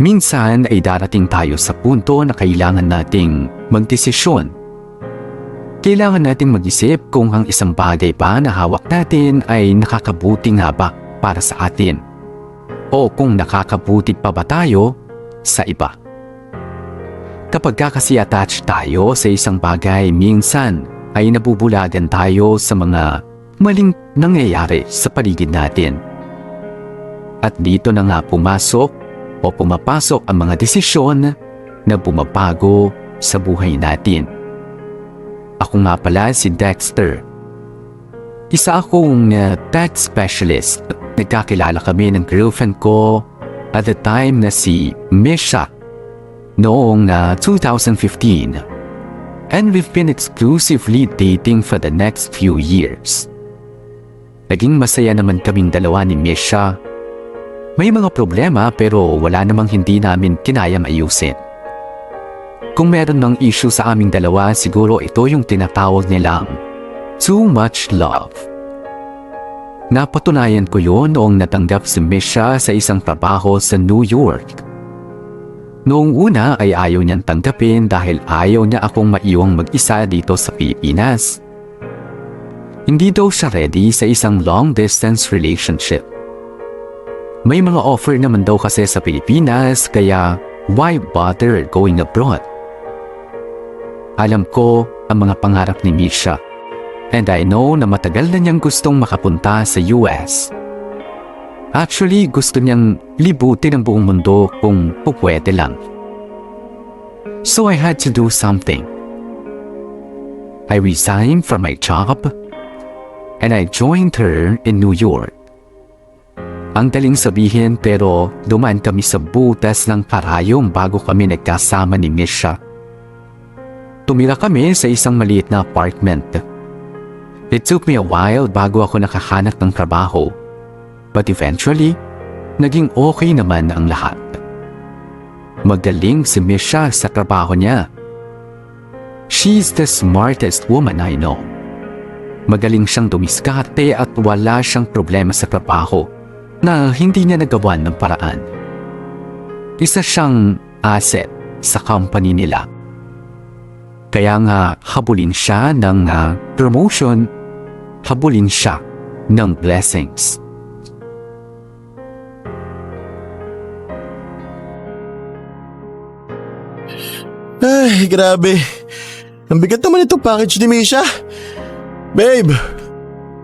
Minsan ay darating tayo sa punto na kailangan nating magdesisyon. Kailangan nating mag-isip kung ang isang bagay pa na hawak natin ay nakakabuti nga ba para sa atin o kung nakakabuti pa ba tayo sa iba. Kapag kasi attached tayo sa isang bagay, minsan ay nabubulagan tayo sa mga maling nangyayari sa paligid natin. At dito na nga pumapasok ang mga desisyon na bumabago sa buhay natin. Ako nga pala si Dexter. Isa akong tech specialist. Nagkakilala kami ng girlfriend ko at the time na si Misha noong 2015. And we've been exclusively dating for the next few years. Naging masaya naman kaming dalawa ni Misha. May mga problema pero wala namang hindi namin kinayang ayusin. Kung meron ng issue sa aming dalawa, siguro ito yung tinatawag nilang too much love. Napatunayan ko yun noong natanggap si Misha sa isang trabaho sa New York. Noong una ay ayaw niyang tanggapin dahil ayaw niya akong maiwang mag-isa dito sa Pilipinas. Hindi daw siya ready sa isang long-distance relationship. May mga offer naman daw kasi sa Pilipinas kaya why bother going abroad? Alam ko ang mga pangarap ni Misha and I know na matagal na niyang gustong makapunta sa US. Actually, gusto niyang libutin ang buong mundo kung pupwede lang. So I had to do something. I resigned from my job and I joined her in New York. Ang daling sabihin pero dumaan kami sa butas ng karayom bago kami nagkasama ni Misha. Tumira kami sa isang maliit na apartment. It took me a while bago ako nakahanap ng trabaho. But eventually, naging okay naman ang lahat. Magaling si Misha sa trabaho niya. She's the smartest woman I know. Magaling siyang dumiskarte at wala siyang problema sa trabaho na hindi niya nagawa ng paraan. Isa siyang asset sa company nila. Kaya nga habulin siya ng promotion, habulin siya ng blessings. Ay, grabe. Ang bigat naman itong package ni Misha. Babe,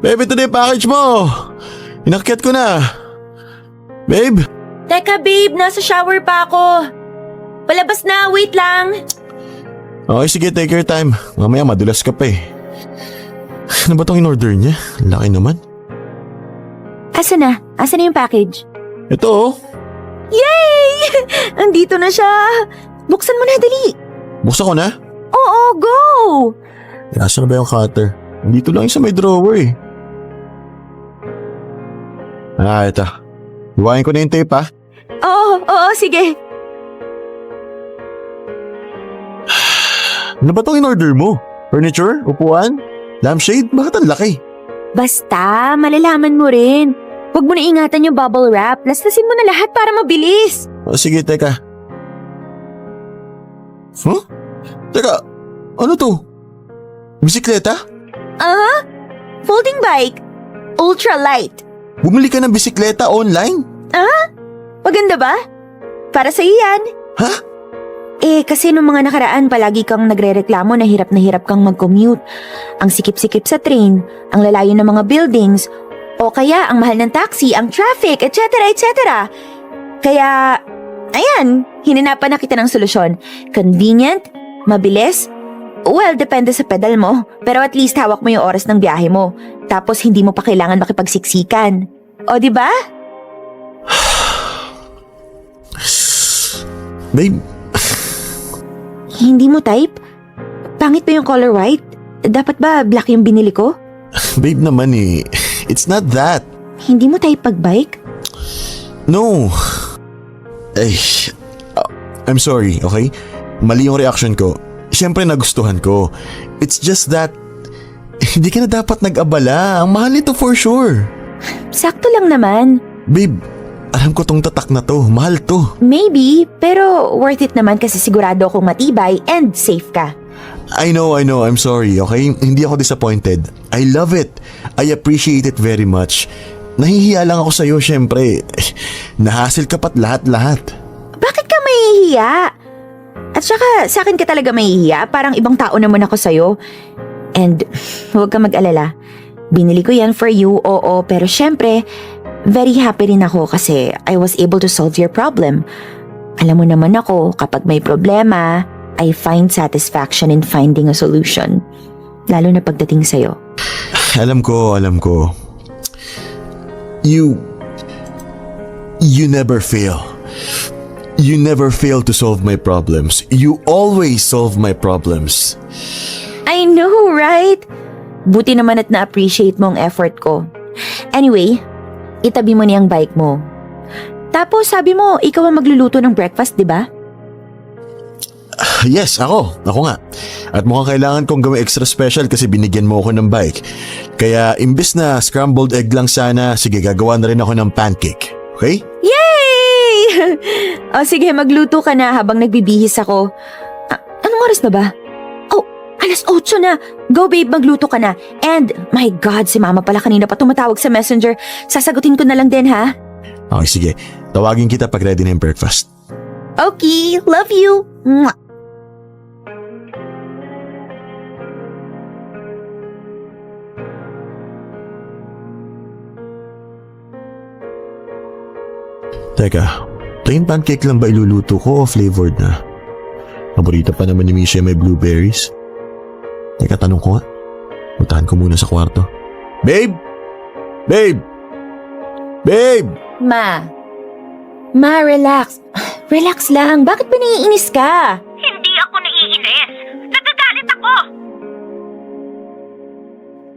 ito na yung package mo. Inakyat ko na. Babe? Teka babe, nasa shower pa ako. Palabas na, wait lang. Okay, sige, take your time. Mamaya madulas ka pa eh. Ano ba itong in-order niya? Laki naman. Asa na? Asa na yung package? Ito oh. Yay! Andito na siya. Buksan mo na, dali. Buksan ko na? Oo, go! Asa na ba yung cutter? Dito lang yung sa may drawer eh. Ito. Iwain ko na yung tape ha. Oo, sige. Ano ba itong in-order mo? Furniture? Upuan? Lampshade? Bakit ang laki? Basta, malalaman mo rin. Huwag mo na ingatan yung bubble wrap. Laslasin mo na lahat para mabilis. Sige, teka. Huh? Teka, ano to? Bisikleta? Folding bike. Ultra light. Bumili ka ng bisikleta online? Maganda ba? Para sa'yo yan. Ha? Kasi nung mga nakaraan palagi kang nagrereklamo na hirap kang mag-commute. Ang sikip-sikip sa train, ang lalayo ng mga buildings, o kaya ang mahal ng taxi, ang traffic, etc. Kaya, ayan, hinanapan na kita ng solusyon. Convenient, mabilis, well, depende sa pedal mo, pero at least hawak mo yung oras ng biyahe mo. Tapos hindi mo pa kailangan makipagsiksikan. O, di ba? Babe, Hindi mo type? Pangit ba yung color white? Dapat ba black yung binili ko? babe naman eh. It's not that. Hindi mo type pag bike? No. Ay, I'm sorry, okay? Mali yung reaction ko. Siyempre nagustuhan ko. It's just that, hindi ka na dapat nag-abala. Ang mahal nito for sure. Sakto lang naman. Babe, Alam ko tong tatak na to, mahal to. Maybe, pero worth it naman kasi sigurado akong matibay and safe ka. I know, I'm sorry, okay? Hindi ako disappointed. I love it. I appreciate it very much. Nahihiya lang ako sa'yo, syempre. Nahasil ka pa't lahat-lahat. Bakit ka mahihiya? At saka, sa akin ka talaga mahihiya. Parang ibang tao naman ako sa'yo. And, huwag ka mag-alala. Binili ko yan for you, oo. Pero syempre, very happy rin ako kasi I was able to solve your problem. Alam mo naman ako, kapag may problema, I find satisfaction in finding a solution. Lalo na pagdating sa'yo. Alam ko. You never fail. You never fail to solve my problems. You always solve my problems. I know, right? Buti naman at na-appreciate mo ang effort ko. Anyway, itabi mo niyang bike mo. Tapos sabi mo, ikaw ang magluluto ng breakfast, di ba? Yes, ako nga. At mukhang kailangan kong gawing extra special kasi binigyan mo ako ng bike. Kaya imbes na scrambled egg lang sana, sige gagawa na rin ako ng pancake. Okay? Yay! O sige, magluto ka na habang nagbibihis ako. Anong oras na ba? Oh, 8:00 na. Go babe, magluto ka na. And, my God, si mama pala kanina pa tumatawag sa messenger. Sasagutin ko na lang din, ha? Okay, sige. Tawagin kita pag ready na yung breakfast. Okay, love you. Mwah! Teka, plain pancake lang ba iluluto ko o flavored na? Paborito pa naman ni Misha may blueberries. Teka, tanong ko nga. Puntahan ko muna sa kwarto. Babe! Babe! Babe! Ma, relax. Relax lang. Bakit ba naiinis ka? Hindi ako naiinis. Nagagalit ako.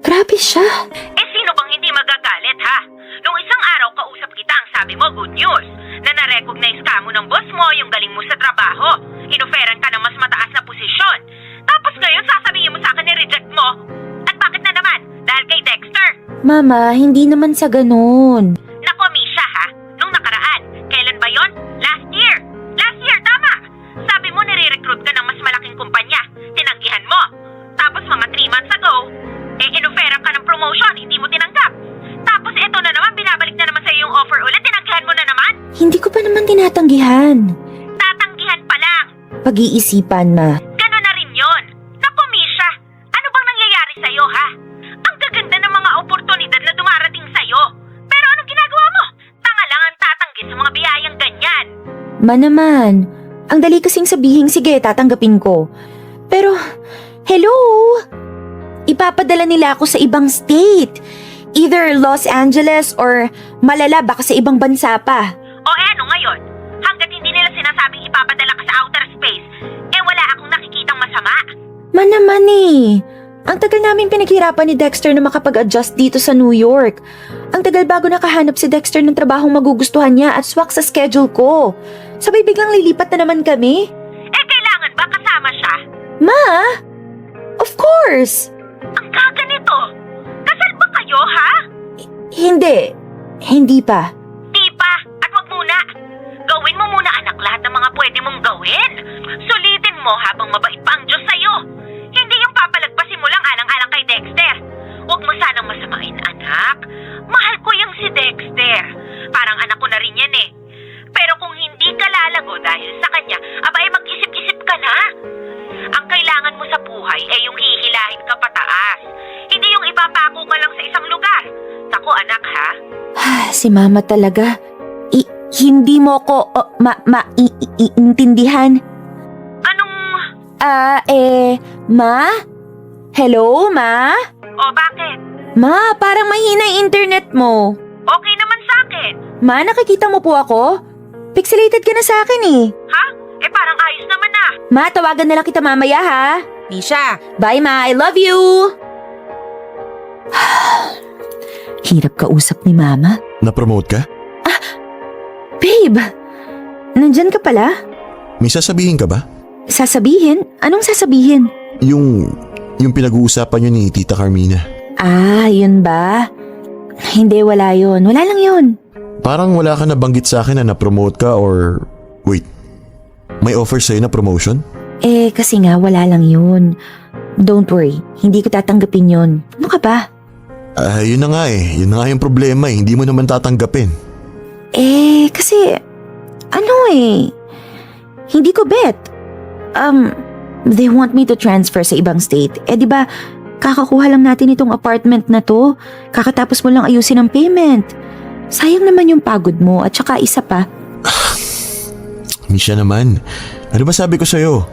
Grabe siya. Sino bang hindi magagalit, ha? Nung isang araw kausap kita, ang sabi mo good news. Na na-recognize ka mo ng boss mo, yung galing mo sa trabaho. Inoferan ka ng mas mataas na posisyon. Tapos ngayon sasabihin mo sa akin ni-reject mo. At bakit na naman? Dahil kay Dexter. Mama, hindi naman sa ganun. Nako, Misha, ha? Nung nakaraan. Kailan ba yon? Last year. Last year, tama. Sabi mo nire-recruit ka ng mas malaking kumpanya. Tinanggihan mo. Tapos mga 3 months ago, inoferan ka ng promotion, hindi mo tinanggap. Tapos eto na naman, binabalik na naman sa'yo yung offer ulit, tinanggihan mo na naman. Hindi ko pa naman tinatanggihan. Tatanggihan pa lang. Pag-iisipan, Ma. Gano'n na rin yon. Naku, Misha, ano bang nangyayari sa'yo, ha? Ang gaganda ng mga oportunidad na dumarating sa'yo. Pero anong ginagawa mo? Tanga lang ang tatanggi sa mga biyayang ganyan. Ma naman, ang dali kasing sabihin, sige, tatanggapin ko. Pero, hello? Ipapadala nila ako sa ibang state. Either Los Angeles or malala baka sa ibang bansa pa. O ano ngayon? Hanggat hindi nila sinasabing ipapadala ka sa outer space, wala akong nakikitang masama. Ma naman eh. Ang tagal namin pinaghirapan ni Dexter na makapag-adjust dito sa New York. Ang tagal bago nakahanap si Dexter ng trabahong magugustuhan niya at swak sa schedule ko. Sabay biglang lilipat na naman kami. Kailangan ba kasama siya? Ma! Of course! Ang gaganito. Kasal ba kayo, ha? Hindi. Hindi pa. Di pa. At wag muna. Gawin mo muna, anak, lahat ng mga pwede mong gawin. Sulitin mo habang mabait pa ang Diyos sa'yo. Hindi yung papalagpasin mo lang alang-alang kay Dexter. Huwag mo sanang masamain, anak. Mahal ko yung si Dexter. Parang anak ko na rin yan eh. Pero kung hindi ka lalago dahil sa kanya, abay mag-isip-isip ka na. Ang kailangan mo sa buhay ay yung hihilahin ka pataas. Hindi yung ipapako ka lang sa isang lugar. Naku, anak, ha? Si Mama talaga. Hindi mo ko intindihan. Anong... Ma? Hello, Ma? O, bakit? Ma, parang mahina yung internet mo. Okay naman sa akin. Ma, nakikita mo po ako? Pixelated ka na sa akin eh. Ha? Parang ayos naman ah. Ma, tawagan na lang kita mamaya ha. Misha! Bye, Ma. I love you! Hirap kausap ni Mama. Na-promote ka? Babe, nandyan ka pala? May sasabihin ka ba? Sasabihin? Anong sasabihin? Yung pinag-uusapan nyo ni Tita Carmina. Yun ba? Hindi, wala yun. Wala lang yun. Parang wala ka nabanggit sa akin na na-promote ka or... Wait, may offer sa'yo na promotion? Kasi nga wala lang yun. Don't worry, hindi ko tatanggapin yun. Ano ka ba? Yun na nga eh. Yun na nga yung problema eh. Hindi mo naman tatanggapin. Kasi... Hindi ko bet. They want me to transfer sa ibang state. Di ba, kakakuha lang natin itong apartment na to. Kakatapos mo lang ayusin ang payment. Sayang naman yung pagod mo at saka isa pa. Misha naman, ano ba sabi ko sa'yo?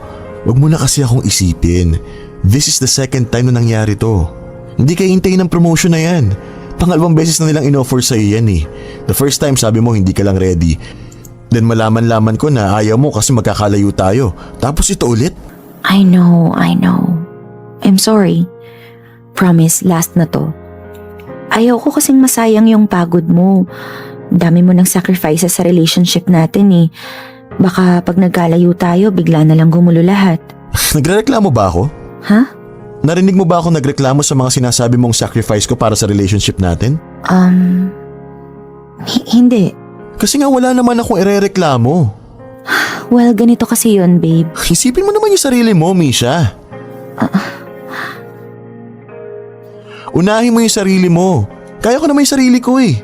Huwag mo na kasi akong isipin. This is the second time na nangyari to. Hindi kayo hintayin ng promotion na yan. Pangalawang beses na nilang in-offer sa'yo yan eh. The first time sabi mo hindi ka lang ready. Then malaman-laman ko na ayaw mo kasi magkakalayo tayo. Tapos ito ulit? I know. I'm sorry. Promise, last na to. Ayaw ko kasing masayang yung pagod mo. Dami mo ng sacrifices sa relationship natin eh. Baka pag nagkalayo tayo, bigla na lang gumulo lahat. Nagrereklamo ba ako? Ha? Narinig mo ba ako nagreklamo sa mga sinasabi mong sacrifice ko para sa relationship natin? Hindi. Kasi nga wala naman akong irereklamo. Well, ganito kasi yun, babe. Isipin mo naman yung sarili mo, Misha. Unahin mo yung sarili mo. Kaya ko naman yung sarili ko eh.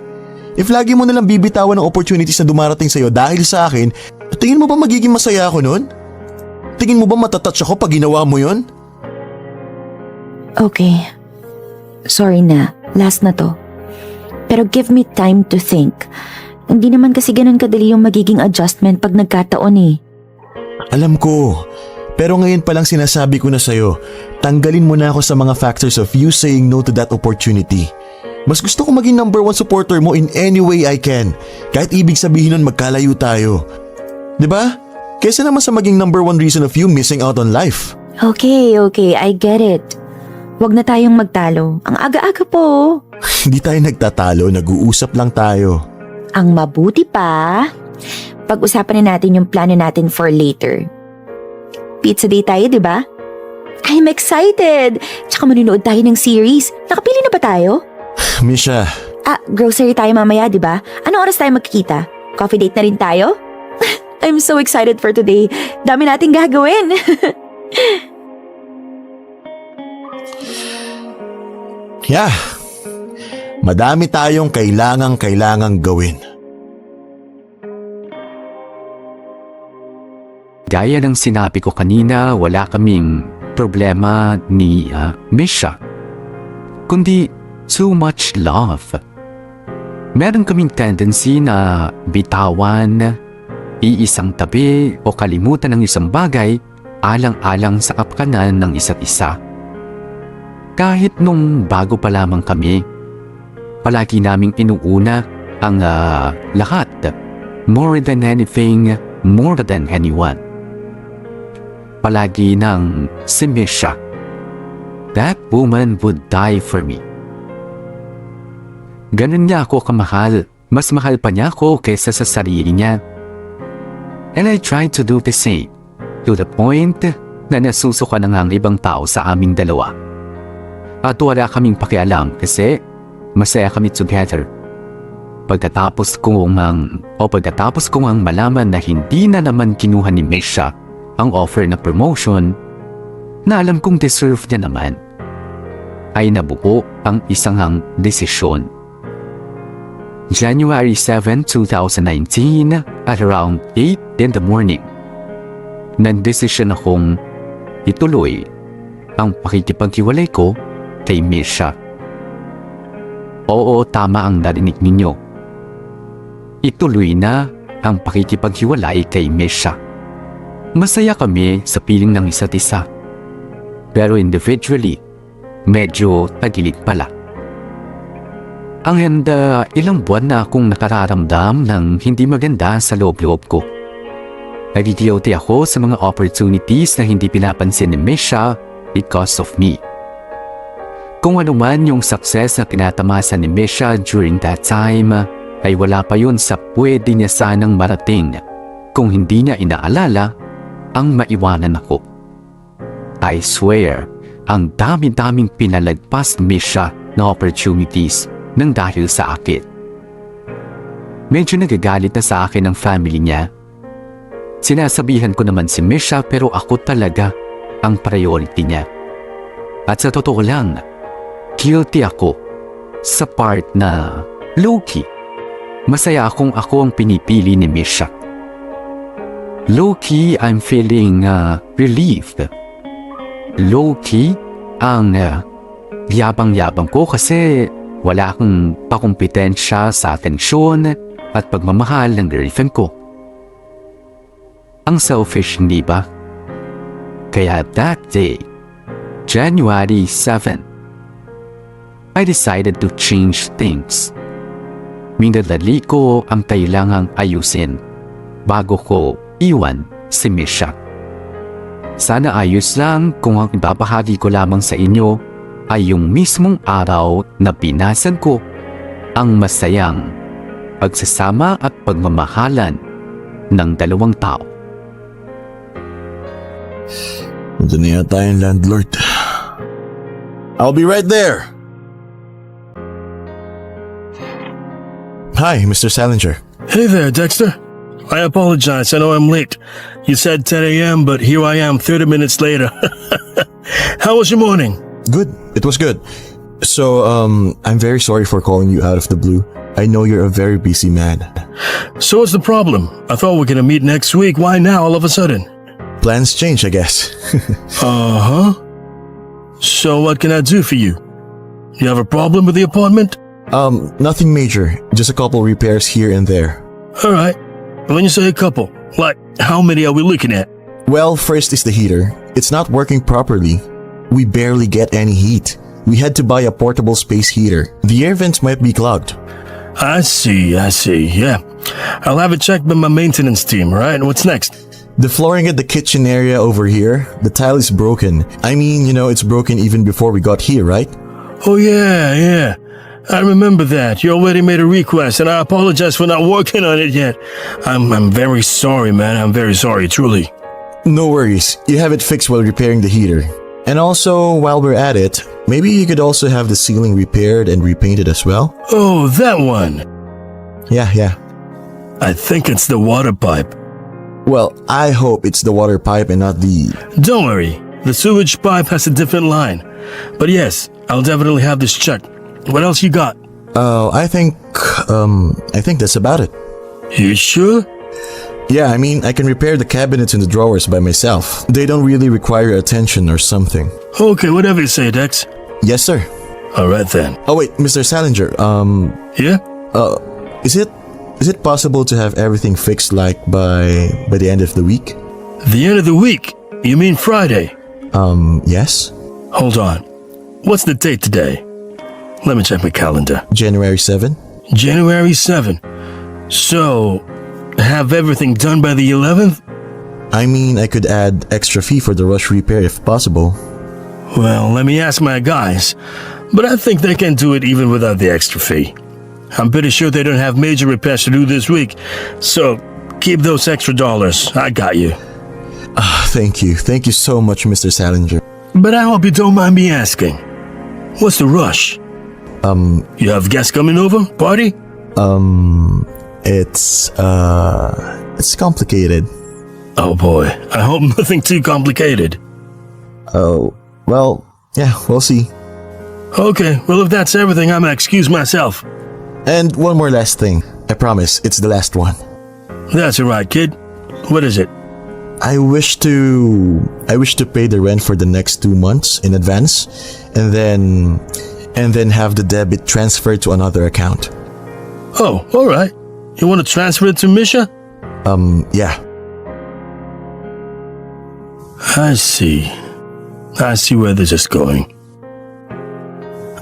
If lagi mo nalang bibitawan ng opportunities na dumarating sa'yo dahil sa akin, tingin mo ba magiging masaya ako nun? Tingin mo ba matatouch ako pag ginawa mo yon? Okay. Sorry na. Last na to. Pero give me time to think. Hindi naman kasi ganun kadali yung magiging adjustment pag nagkataon eh. Alam ko. Pero ngayon palang sinasabi ko na sa'yo, tanggalin mo na ako sa mga factors of you saying no to that opportunity. Mas gusto ko maging number 1 supporter mo in any way I can. Kahit ibig sabihin nun magkalayo tayo. 'Di ba? Kaysa naman sa maging number 1 reason of you missing out on life. Okay. I get it. Huwag na tayong magtalo. Ang aga-aga po. Hindi tayo nagtatalo, nag-uusap lang tayo. Ang mabuti pa, pag-usapan na natin yung plano natin for later. Pizza day tayo, di ba? I'm excited! Tsaka manunood tayo ng series. Nakapili na ba tayo? Misha. Grocery tayo mamaya, di ba? Anong oras tayo magkikita? Coffee date na rin tayo? I'm so excited for today. Dami nating gagawin. Yeah. Madami tayong kailangang gawin. Gaya ng sinabi ko kanina, wala kaming problema ni Misha. Kundi too much love. Meron kaming tendency na bitawan, iisang tabi o kalimutan ng isang bagay alang-alang sa kapakanan ng isa't isa. Kahit nung bago pa lamang kami, palagi naming inuuna ang lahat. More than anything, more than anyone. Palagi ng si Misha. That woman would die for me. Ganun niya ako kamahal. Mas mahal pa niya ako kaysa sa sarili niya. And I tried to do the same. To the point na nasusuka na nga ang ibang tao sa aming dalawa. At wala kaming pakialam kasi masaya kami together. Pagkatapos kong malaman na hindi na naman kinuha ni Misha ang offer na promotion na alam kong deserve niya naman, ay nabuo ang isang desisyon. January 7, 2019 at around 8 in the morning, nandesisyon akong ituloy ang pakikipaghiwalay ko kay Misha. Oo, tama ang narinig ninyo. Ituloy na ang pakikipaghiwalay kay Misha. Masaya kami sa piling ng isa't isa. Pero individually, medyo tagilid pala. Ang ilang buwan na akong nakararamdam ng hindi maganda sa loob-loob ko. Nagigilty ako sa mga opportunities na hindi pinapansin ni Misha because of me. Kung ano man yung success na tinatamasa ni Misha during that time, ay wala pa yun sa pwede niya sanang marating kung hindi niya inaalala ang maiwanan ako. I swear, ang dami-daming pinalagpas ni Misha na opportunities nang dahil sa akin. Medyo nagagalit na sa akin ang family niya. Sinasabihan ko naman si Misha pero ako talaga ang priority niya. At sa totoo lang, guilty ako sa part na low-key. Masaya akong ako ang pinipili ni Misha. Low-key, I'm feeling relieved. Low-key, ang yabang-yabang ko kasi wala akong pakumpetensya sa atensyon at pagmamahal ng girlfriend ko. Ang selfish, hindi ba? Kaya that day, January 7, I decided to change things. Minadali ko ang kailangang ayusin bago ko iwan si Misha. Sana ayos lang kung ang ibabahagi ko lamang sa inyo ay yung mismong araw na pinasan ko ang masayang pagsasama at pagmamahalan ng dalawang tao. Ito na yata yung landlord. I'll be right there. Hi, Mr. Salinger. Hey there, Dexter. I apologize. I know I'm late. You said 10 a.m., but here I am 30 minutes later. How was your morning? Good. It was good. So, I'm very sorry for calling you out of the blue. I know you're a very busy man. So what's the problem? I thought we were gonna meet next week. Why now all of a sudden? Plans change, I guess. Uh-huh. So what can I do for you? You have a problem with the apartment? Nothing major. Just a couple repairs here and there. All right. When you say a couple, like how many are we looking at? Well, first is the heater. It's not working properly. We barely get any heat. We had to buy a portable space heater. The air vents might be clogged. I see. Yeah. I'll have it checked by my maintenance team, right? What's next? The flooring at the kitchen area over here, the tile is broken. I mean, it's broken even before we got here, right? Oh, yeah. I remember that. You already made a request, and I apologize for not working on it yet. I'm very sorry, man. I'm very sorry, truly. No worries. You have it fixed while repairing the heater. And also, while we're at it, maybe you could also have the ceiling repaired and repainted as well? Oh, that one. Yeah. I think it's the water pipe. Well, I hope it's the water pipe and not the... Don't worry. The sewage pipe has a different line. But yes, I'll definitely have this checked. What else you got? I think that's about it. You sure? Yeah, I mean, I can repair the cabinets and the drawers by myself. They don't really require attention or something. Okay, whatever you say, Dex. Yes, sir. All right then. Oh wait, Mr. Salinger, Yeah? is it possible to have everything fixed like by the end of the week? The end of the week? You mean Friday? Yes. Hold on. What's the date today? Let me check my calendar. January 7? January 7. So, have everything done by the 11th? I mean, I could add extra fee for the rush repair if possible. Well, let me ask my guys. But I think they can do it even without the extra fee. I'm pretty sure they don't have major repairs to do this week. So, keep those extra dollars. I got you. Thank you. Thank you so much, Mr. Salinger. But I hope you don't mind me asking. What's the rush? You have guests coming over? Party? It's complicated. Oh boy, I hope nothing too complicated. Oh, well, yeah, we'll see. Okay, well if that's everything, I'm gonna excuse myself. And one more last thing. I promise, it's the last one. That's alright, kid. What is it? I wish to pay the rent for the next 2 months in advance, and then have the debit transferred to another account. Oh, alright. You want to transfer it to Misha? Yeah. I see where this is going.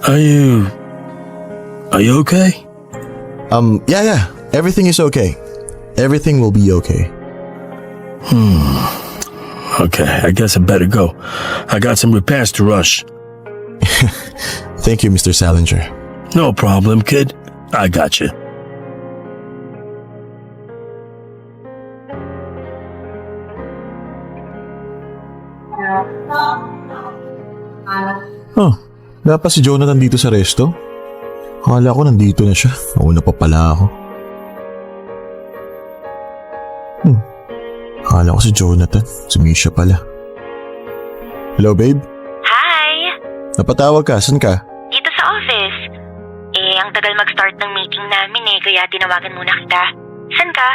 Are you okay? Yeah. Everything is okay. Everything will be okay. Okay, I guess I better go. I got some repairs to rush. Thank you, Mr. Salinger. No problem, kid. I got you. Oh, wala pa si Jonathan dito sa resto? Akala ko nandito na siya. Nauna pa pala ako. Akala ko si Jonathan. Si Misha pala. Hello, babe? Hi! Napatawag ka? Saan ka? Dito sa office. Ang tagal mag-start ng meeting namin kaya tinawagan muna kita. Saan ka?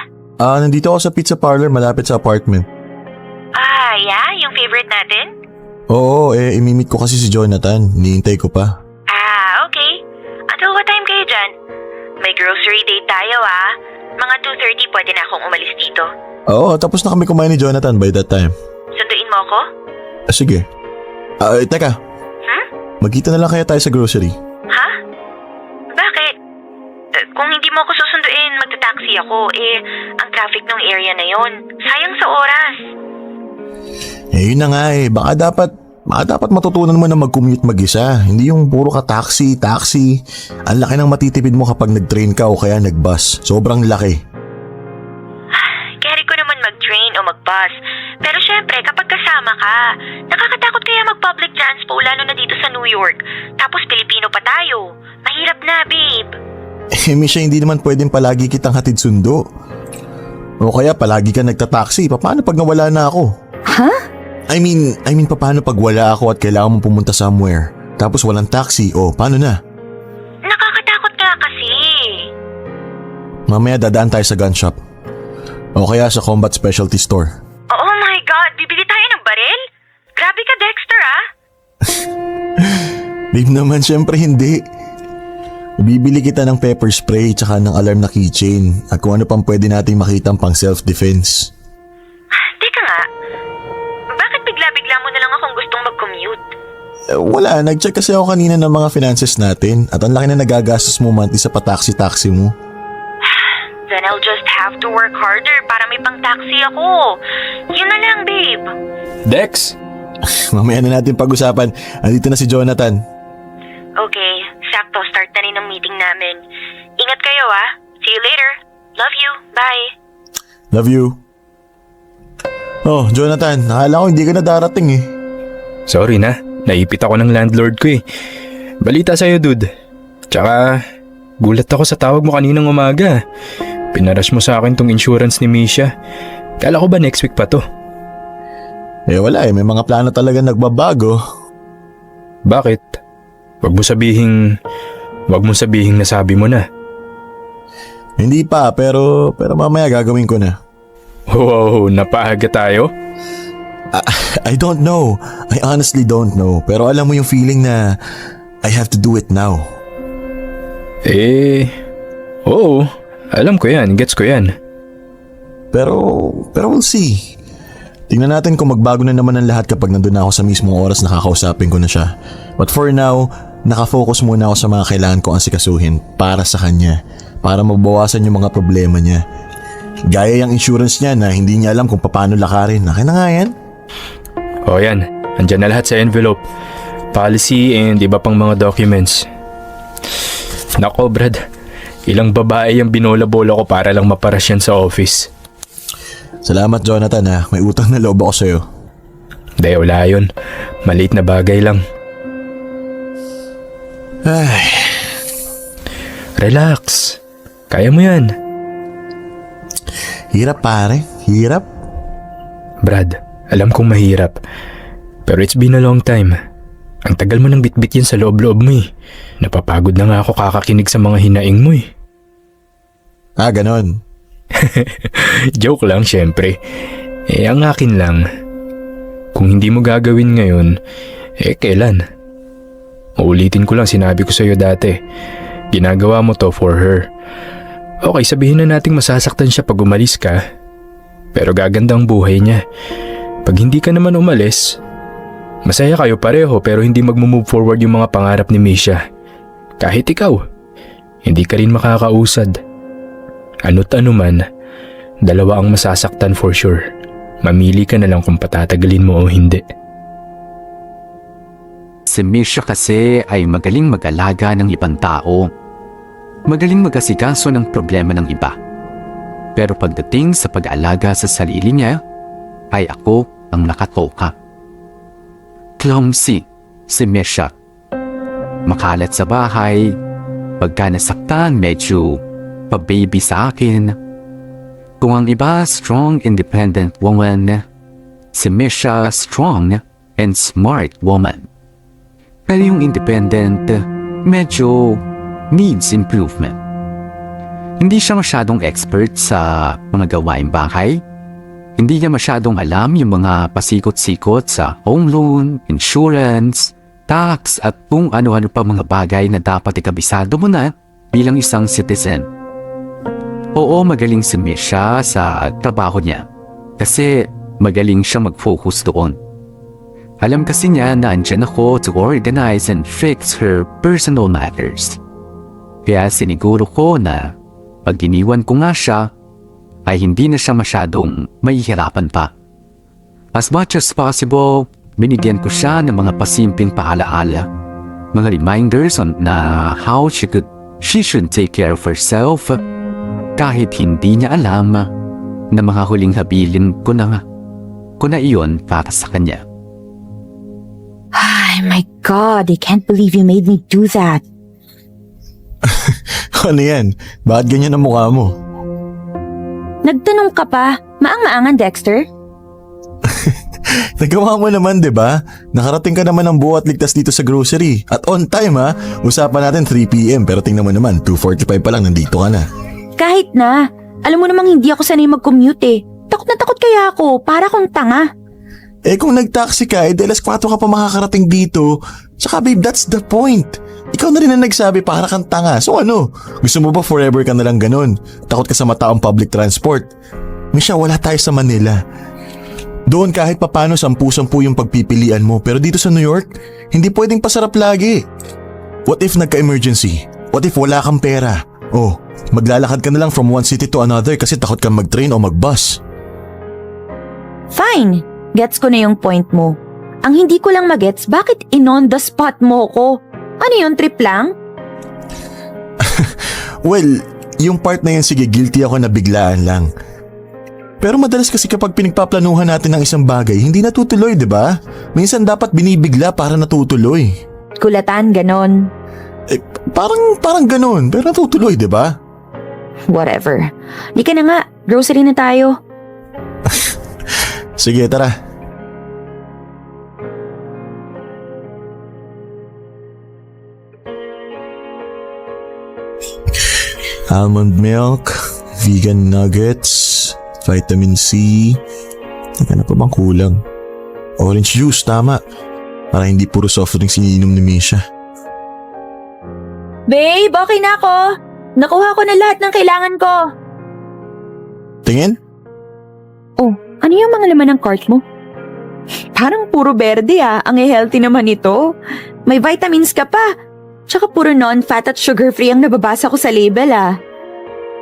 Nandito ako sa pizza parlor malapit sa apartment. Yeah? Yung favorite natin? Oo, imimit ko kasi si Jonathan. Hinihintay ko pa. Okay. Until what time kayo dyan? May grocery date tayo Mga 2:30 pwede na akong umalis dito. Oo, tapos na kami kumain ni Jonathan by that time. Sunduin mo ako? Sige. Teka. Magkita na lang kaya tayo sa grocery. Ha? Bakit? Kung hindi mo ako susunduin, magta-taxi ako. Ang traffic ng area na yon. Sayang sa oras. Yun na nga Baka dapat matutunan mo na mag-commute mag-isa. Hindi yung puro ka taxi. Ang laki ng matitipid mo kapag nag-train ka o kaya nag-bus. Sobrang laki. Carry ko naman mag-train o mag-bus. Pero syempre, kapag kasama ka, nakakatakot kaya mag-public transpo lalo na dito sa New York. Tapos Pilipino pa tayo. Mahirap na, babe. Misha, hindi naman pwedeng palagi kitang hatid sundo. O kaya palagi ka nagta-taxi. Paano pag nawala na ako? Ha? I mean, paano pag wala ako at kailangan mong pumunta somewhere? Tapos walang taxi, paano na? Nakakatakot nga kasi. Mamaya dadaan tayo sa gun shop. O kaya sa combat specialty store. Oh my God, bibili tayo ng baril? Grabe ka, Dexter, Babe naman, syempre hindi. Bibili kita ng pepper spray tsaka ng alarm na keychain at kung ano pang pwede nating makitang pang self-defense. Teka nga, bakit bigla-bigla mo na lang akong gustong mag-commute? Wala, nag-check kasi ako kanina ng mga finances natin at ang laki na nagagastos mo monthly sa pataxi-taxi mo. Then I'll just have to work harder para may pang-taxi ako. Yun na lang, babe. Dex? Mamaya na natin pag-usapan. Andito na si Jonathan. Okay, sakto. Start na rin ang meeting namin. Ingat kayo, See you later. Love you. Bye. Love you. Oh, Jonathan, nakala ko hindi ka na darating Sorry na, naipit ako ng landlord ko Balita sa'yo, dude. Tsaka, gulat ako sa tawag mo kaninang umaga. Pinarush mo sa akin tong insurance ni Misha. Kala ko ba next week pa to? Wala may mga plano talaga nagbabago. Bakit? Wag mo sabihing nasabi mo na. Hindi pa, pero mamaya gagawin ko na. Wow, napaaga tayo? I don't know. I honestly don't know. Pero alam mo yung feeling na I have to do it now. Oo. Alam ko yan, gets ko yan. Pero we'll see. Tingnan natin kung magbago na naman ang lahat kapag nandun na ako sa mismong oras na kakausapin ko na siya. But for now, nakafocus muna ako sa mga kailangan kong asikasuhin para sa kanya. Para mabawasan yung mga problema niya. Gaya yung insurance niya na hindi niya alam kung paano lakarin. Akin na nga yan. O yan, andyan na lahat sa envelope. Policy and iba pang mga documents. Nako Brad, ilang babae yung binola-bola ko para lang maparas yan sa office. Salamat Jonathan may utang na loob ako sa'yo. Dahil wala yun, maliit na bagay lang. Ay. Relax, kaya mo yan. Hirap pare, hirap. Brad, alam kong mahirap. Pero it's been a long time. Ang tagal mo nang bitbit yan sa loob-loob mo Napapagod na nga ako kakakinig sa mga hinaing mo Ganon. Joke lang syempre. Ang akin lang, kung hindi mo gagawin ngayon, kailan? Uulitin ko lang sinabi ko sa'yo dati. Ginagawa mo to for her. Okay, sabihin na nating masasaktan siya pag umalis ka. Pero gaganda ang buhay niya. Pag hindi ka naman umalis, masaya kayo pareho pero hindi magmo-move forward yung mga pangarap ni Misha. Kahit ikaw, hindi ka rin makakausad. Ano't ano man, dalawa ang masasaktan for sure. Mamili ka na lang kung patatagalin mo o hindi. Si Misha kasi ay magaling mag-alaga ng ibang tao. Magaling mag-asikaso ng problema ng iba. Pero pagdating sa pag-alaga sa sarili niya, ay ako ang nakatoka. Clumsy si Misha. Makalat sa bahay, pagka nasaktan medyo pa-baby sa akin. Kung ang iba strong, independent woman, si Misha strong and smart woman. Pero yung independent, medyo needs improvement. Hindi siya masyadong expert sa mga gawaing bahay. Hindi niya masyadong alam yung mga pasikot-sikot sa home loan, insurance, tax at kung ano-ano pa mga bagay na dapat ikabisado mo na bilang isang citizen. Oo, magaling si Misha sa trabaho niya kasi magaling siya mag-focus doon. Alam kasi niya na andyan ako to organize and fix her personal matters. Kaya siniguro ko na pag iniwan ko nga siya, ay hindi na siya masyadong mahihirapan pa. As much as possible, binigyan ko siya ng mga pasimpleng paalaala, mga reminders on na how she should take care of herself kahit hindi niya alam na mga huling habilin ko na iyon para sa kanya. Ay, my God, I can't believe you made me do that. Ano yan? Bakit ganyan ang mukha mo? Nagtanong ka pa, maang-maangan, Dexter? Nagawa mo naman, di ba? Nakarating ka naman ng buo at ligtas dito sa grocery. At on time ha, usapan natin 3 p.m. pero tingnan mo naman, 2:45 pa lang nandito ka na. Kahit na, alam mo namang hindi ako sanay mag-commute eh. Takot na takot kaya ako, para akong tanga. Eh kung nag-taxi ka, alas 4 ka pa makakarating dito. Tsaka babe, that's the point. Ikaw na rin ang nagsabi para kang tanga. So ano, gusto mo ba forever ka na lang ganun? Takot ka sa mataong public transport? Misha, wala tayo sa Manila. Doon kahit papano 10 yung pagpipilian mo. Pero dito sa New York, hindi pwedeng pasarap lagi. What if nagka-emergency? What if wala kang pera? Oh, maglalakad ka na lang from one city to another kasi takot kang mag-train o mag-bus. Fine, gets ko na yung point mo. Ang hindi ko lang magets, bakit in-on the spot mo ko? Ano yun, trip lang? Well, yung part na yan sige, guilty ako na biglaan lang. Pero madalas kasi kapag pinagpaplanuhan natin ng isang bagay, hindi natutuloy, di ba? Minsan dapat binibigla para natutuloy. Kulatan, ganon. Eh, parang ganun, pero natutuloy, di ba? Whatever. Di ka na nga, grocery na tayo. Sige, tara. Almond milk, vegan nuggets, vitamin C. Ano pa bang kulang? Orange juice, tama. Para hindi puro soft drinks iniinom ni Misha. Babe, okay na ako. Nakuha ko na lahat ng kailangan ko. Tingin? Oh, ano yung mga laman ng cart mo? Parang puro berde ah. Ang healthy naman ito. May vitamins ka pa. Tsaka puro non-fat at sugar-free ang nababasa ko sa label ah.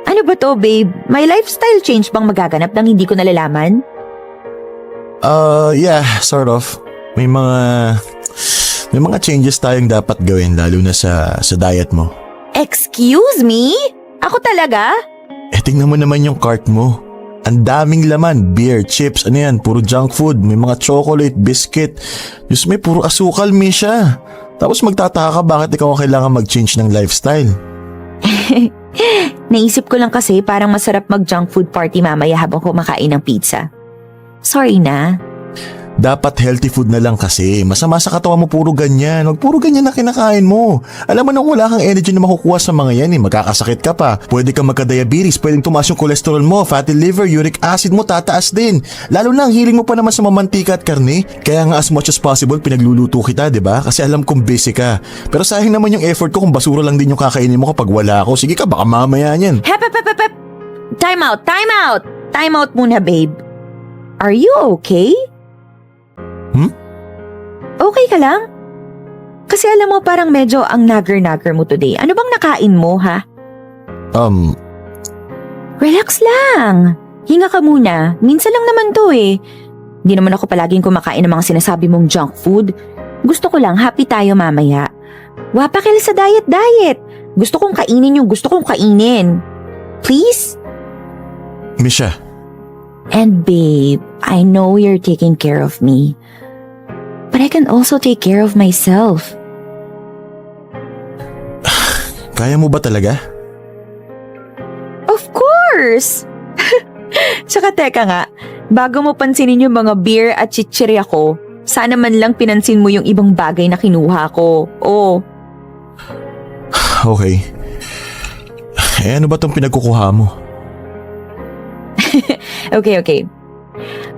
Ano ba to, babe? May lifestyle change bang magaganap nang hindi ko nalalaman? Yeah, sort of. May mga changes tayong dapat gawin lalo na sa diet mo. Excuse me? Ako talaga? Eh tingnan mo naman yung cart mo. Ang daming laman, beer, chips, ano yan, puro junk food, may mga chocolate, biscuit. Diyos may puro asukal, Misha. Tapos magtataka ka bakit ikaw ang kailangan mag-change ng lifestyle. Naisip ko lang kasi parang masarap mag-junk food party mamaya habang kumakain ng pizza. Sorry na. Dapat healthy food na lang kasi. Masama sa katawan mo puro ganyan. Huwag puro ganyan na kinakain mo. Alam mo nang wala kang energy na makukuha sa mga yan magkakasakit ka pa. Pwede kang magka-diabetes, pwedeng tumaas yung cholesterol mo, fatty liver, uric acid mo tataas din. Lalo na ang hiling mo pa naman sa mamantika at karne. Kaya nga as much as possible pinagluluto kita, 'di ba? Kasi alam kong busy ka. Pero sayang naman yung effort ko kung basura lang din yung kakainin mo kapag wala ako. Sige ka, baka mamaya niyan. Hep. Time out. Time out muna, babe. Are you okay? Okay ka lang? Kasi alam mo parang medyo ang nagger-nagger mo today. Ano bang nakain mo, ha? Relax lang. Hinga ka muna. Minsan lang naman to eh. Hindi naman ako palaging kumakain ng mga sinasabi mong junk food. Gusto ko lang happy tayo mamaya. Wapakil sa diet. Gusto kong kainin yung gusto kong kainin. Please? Misha. And babe, I know you're taking care of me. But I can also take care of myself. Kaya mo ba talaga? Of course! Tsaka teka nga, bago mo pansinin yung mga beer at chichirya ko, sana man lang pinansin mo yung ibang bagay na kinuha ko. Oh, Okay. Ano ba tong pinagkukuha mo? okay.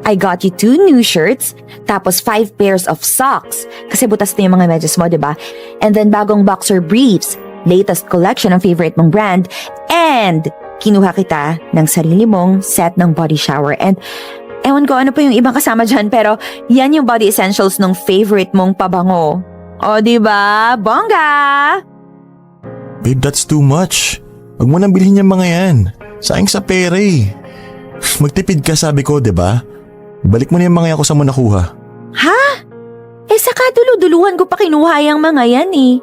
I got you 2 new shirts, tapos 5 pairs of socks. Kasi butas na yung mga medyas mo, diba? And then bagong boxer briefs, latest collection ng favorite mong brand, and kinuha kita ng sarili mong set ng body shower. And ewan ko ano pa yung ibang kasama dyan, pero yan yung body essentials ng favorite mong pabango. O, diba? Bongga! Babe, that's too much. Huwag mo nang bilhin yung mga yan. Sayang sa pera eh. Magtipid ka sabi ko, diba? Balik mo na yung mga yan kung saan mo nakuha. Ha? Eh saka dulu-duluhan ko pa kinuha yung mga yan eh.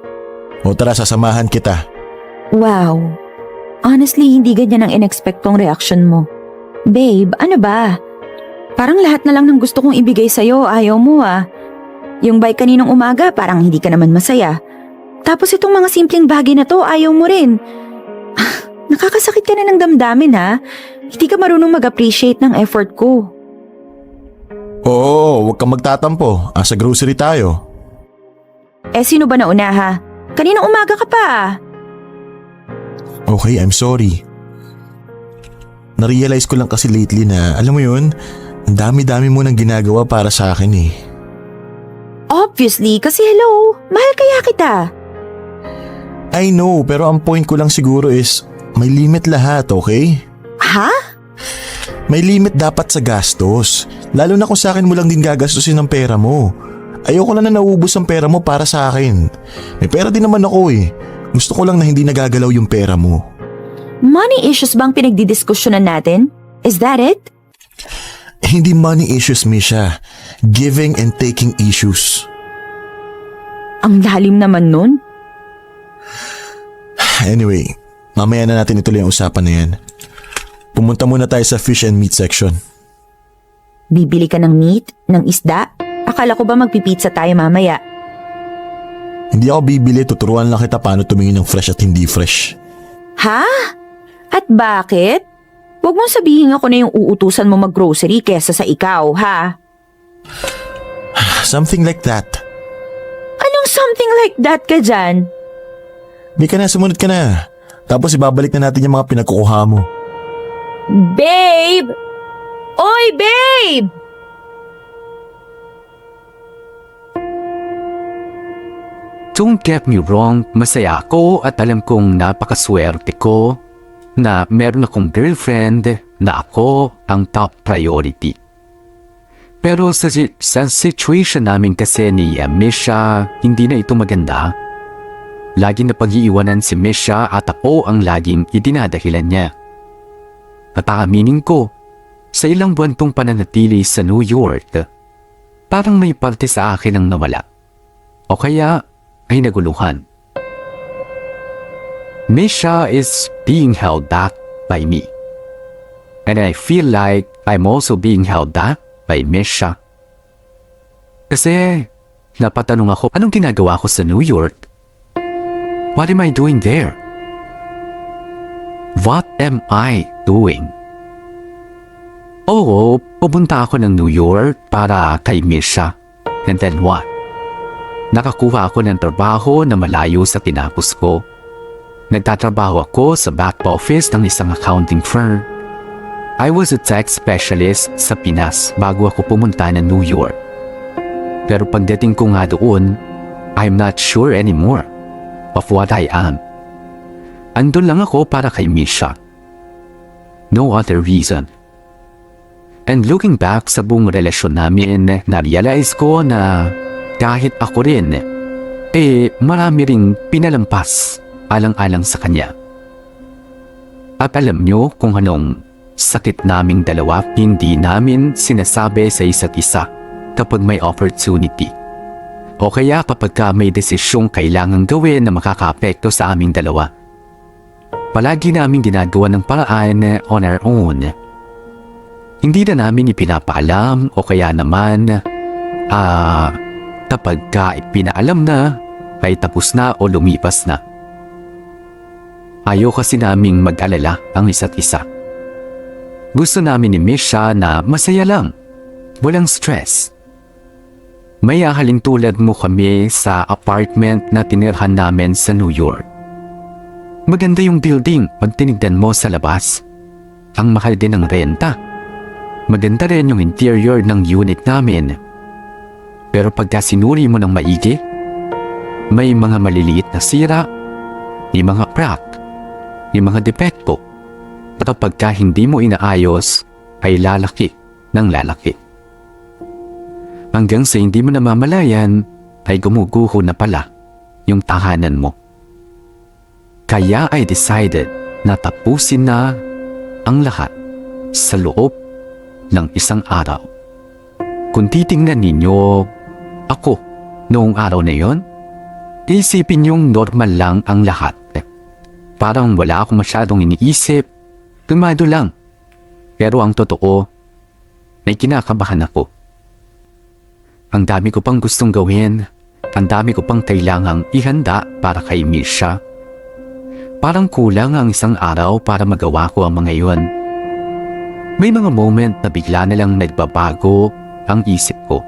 O tara, sasamahan kita. Wow. Honestly, hindi ganyan ang inexpectong reaction mo. Babe, ano ba? Parang lahat na lang ng gusto kong ibigay sa'yo, ayaw mo ah. Yung bike kaninang umaga, parang hindi ka naman masaya. Tapos itong mga simpleng bagay na to, ayaw mo rin. Nakakasakit ka na ng damdamin ha. Hindi ka marunong mag-appreciate ng effort ko. Oo, huwag kang magtatampo. Sa grocery tayo. Eh sino ba nauna ha? Kaninang umaga ka pa. Okay, I'm sorry. Narealize ko lang kasi lately na, alam mo yun, ang dami-dami mo nang ginagawa para sa akin eh. Obviously, kasi hello, mahal kaya kita. I know, pero ang point ko lang siguro is, may limit lahat, okay? Ha? May limit dapat sa gastos. Lalo na kung sa akin mo lang din gagastusin ang pera mo. Ayoko lang na nauubos ang pera mo para sa akin. May pera din naman ako eh. Gusto ko lang na hindi nagagalaw yung pera mo. Money issues bang pinagdidiskusyonan natin? Is that it? Hindi money issues, Misha. Giving and taking issues. Ang lalim naman nun. Anyway, mamaya na natin ituloy ang usapan na yan. Pumunta muna tayo sa fish and meat section. Bibili ka ng meat, ng isda? Akala ko ba magpipizza tayo mamaya? Hindi ako bibili, tuturuan lang kita paano tumingin ng fresh at hindi fresh. Ha? At bakit? Huwag mong sabihin ako na yung uutusan mo mag-grocery kesa sa ikaw, ha? Something like that. Anong something like that ka dyan? Di ka na, sumunod ka na. Tapos ibabalik na natin yung mga pinagkukuha mo. Babe! Oy, babe! Don't get me wrong, masaya ako at alam kong napakaswerte ko na meron akong girlfriend na ako ang top priority. Pero sa situation namin kasi ni Misha, hindi na ito maganda. Lagi na pag-iiwanan si Misha at ako ang laging idinadahilan niya. At aaminin ko, sa ilang buwan tong pananatili sa New York, parang may parte sa akin ang nawala. O kaya ay naguluhan. Misha is being held back by me. And I feel like I'm also being held back by Misha. Kasi napatanong ako, anong ginagawa ko sa New York? What am I doing there? What am I doing? Oo, pupunta ako ng New York para kay Misha. And then what? Nakakuha ako ng trabaho na malayo sa tinapos ko. Nagtatrabaho ako sa back office ng isang accounting firm. I was a tax specialist sa Pinas bago ako pumunta ng New York. Pero pagdating ko nga doon, I'm not sure anymore of what I am. Andun lang ako para kay Misha. No other reason. And looking back sa buong relasyon namin, na-realize ko na kahit ako rin, marami ring pinalampas alang-alang sa kanya. At alam nyo kung anong sakit naming dalawa, hindi namin sinasabi sa isa't isa kapag may opportunity. O kaya kapag may desisyong kailangang gawin na makakaapekto sa aming dalawa. Palagi namin ginagawa ng paraan on our own. Hindi na namin ipinapaalam o kaya naman kapag ipinaalam na ay tapos na o lumipas na. Ayaw kasi naming mag-alala ang isa't isa. Gusto namin ni Misha na masaya lang. Walang stress. May ahalin tulad mo kami sa apartment na tinirhan namin sa New York. Maganda yung building pag tinignan mo sa labas. Ang mahal din ng renta. Maganda rin yung interior ng unit namin. Pero pagka sinuri mo ng maigi, may mga maliliit na sira, may mga crack, may mga depekto. At pagka hindi mo inaayos, ay lalaki ng lalaki. Hanggang sa hindi mo namamalayan, ay gumuguho na pala yung tahanan mo. Kaya I decided na tapusin na ang lahat sa loob ng isang araw. Kung titingnan ninyo ako noong araw na yon, isipin yung normal lang ang lahat. Parang wala akong masyadong iniisip, tumado lang. Pero ang totoo, may kinakabahan ako. Ang dami ko pang gustong gawin, ang dami ko pang kailangang ihanda para kay Misha. Parang kulang ang isang araw para magawa ko ang mga iyon. May mga moment na bigla na lang nagbabago ang isip ko.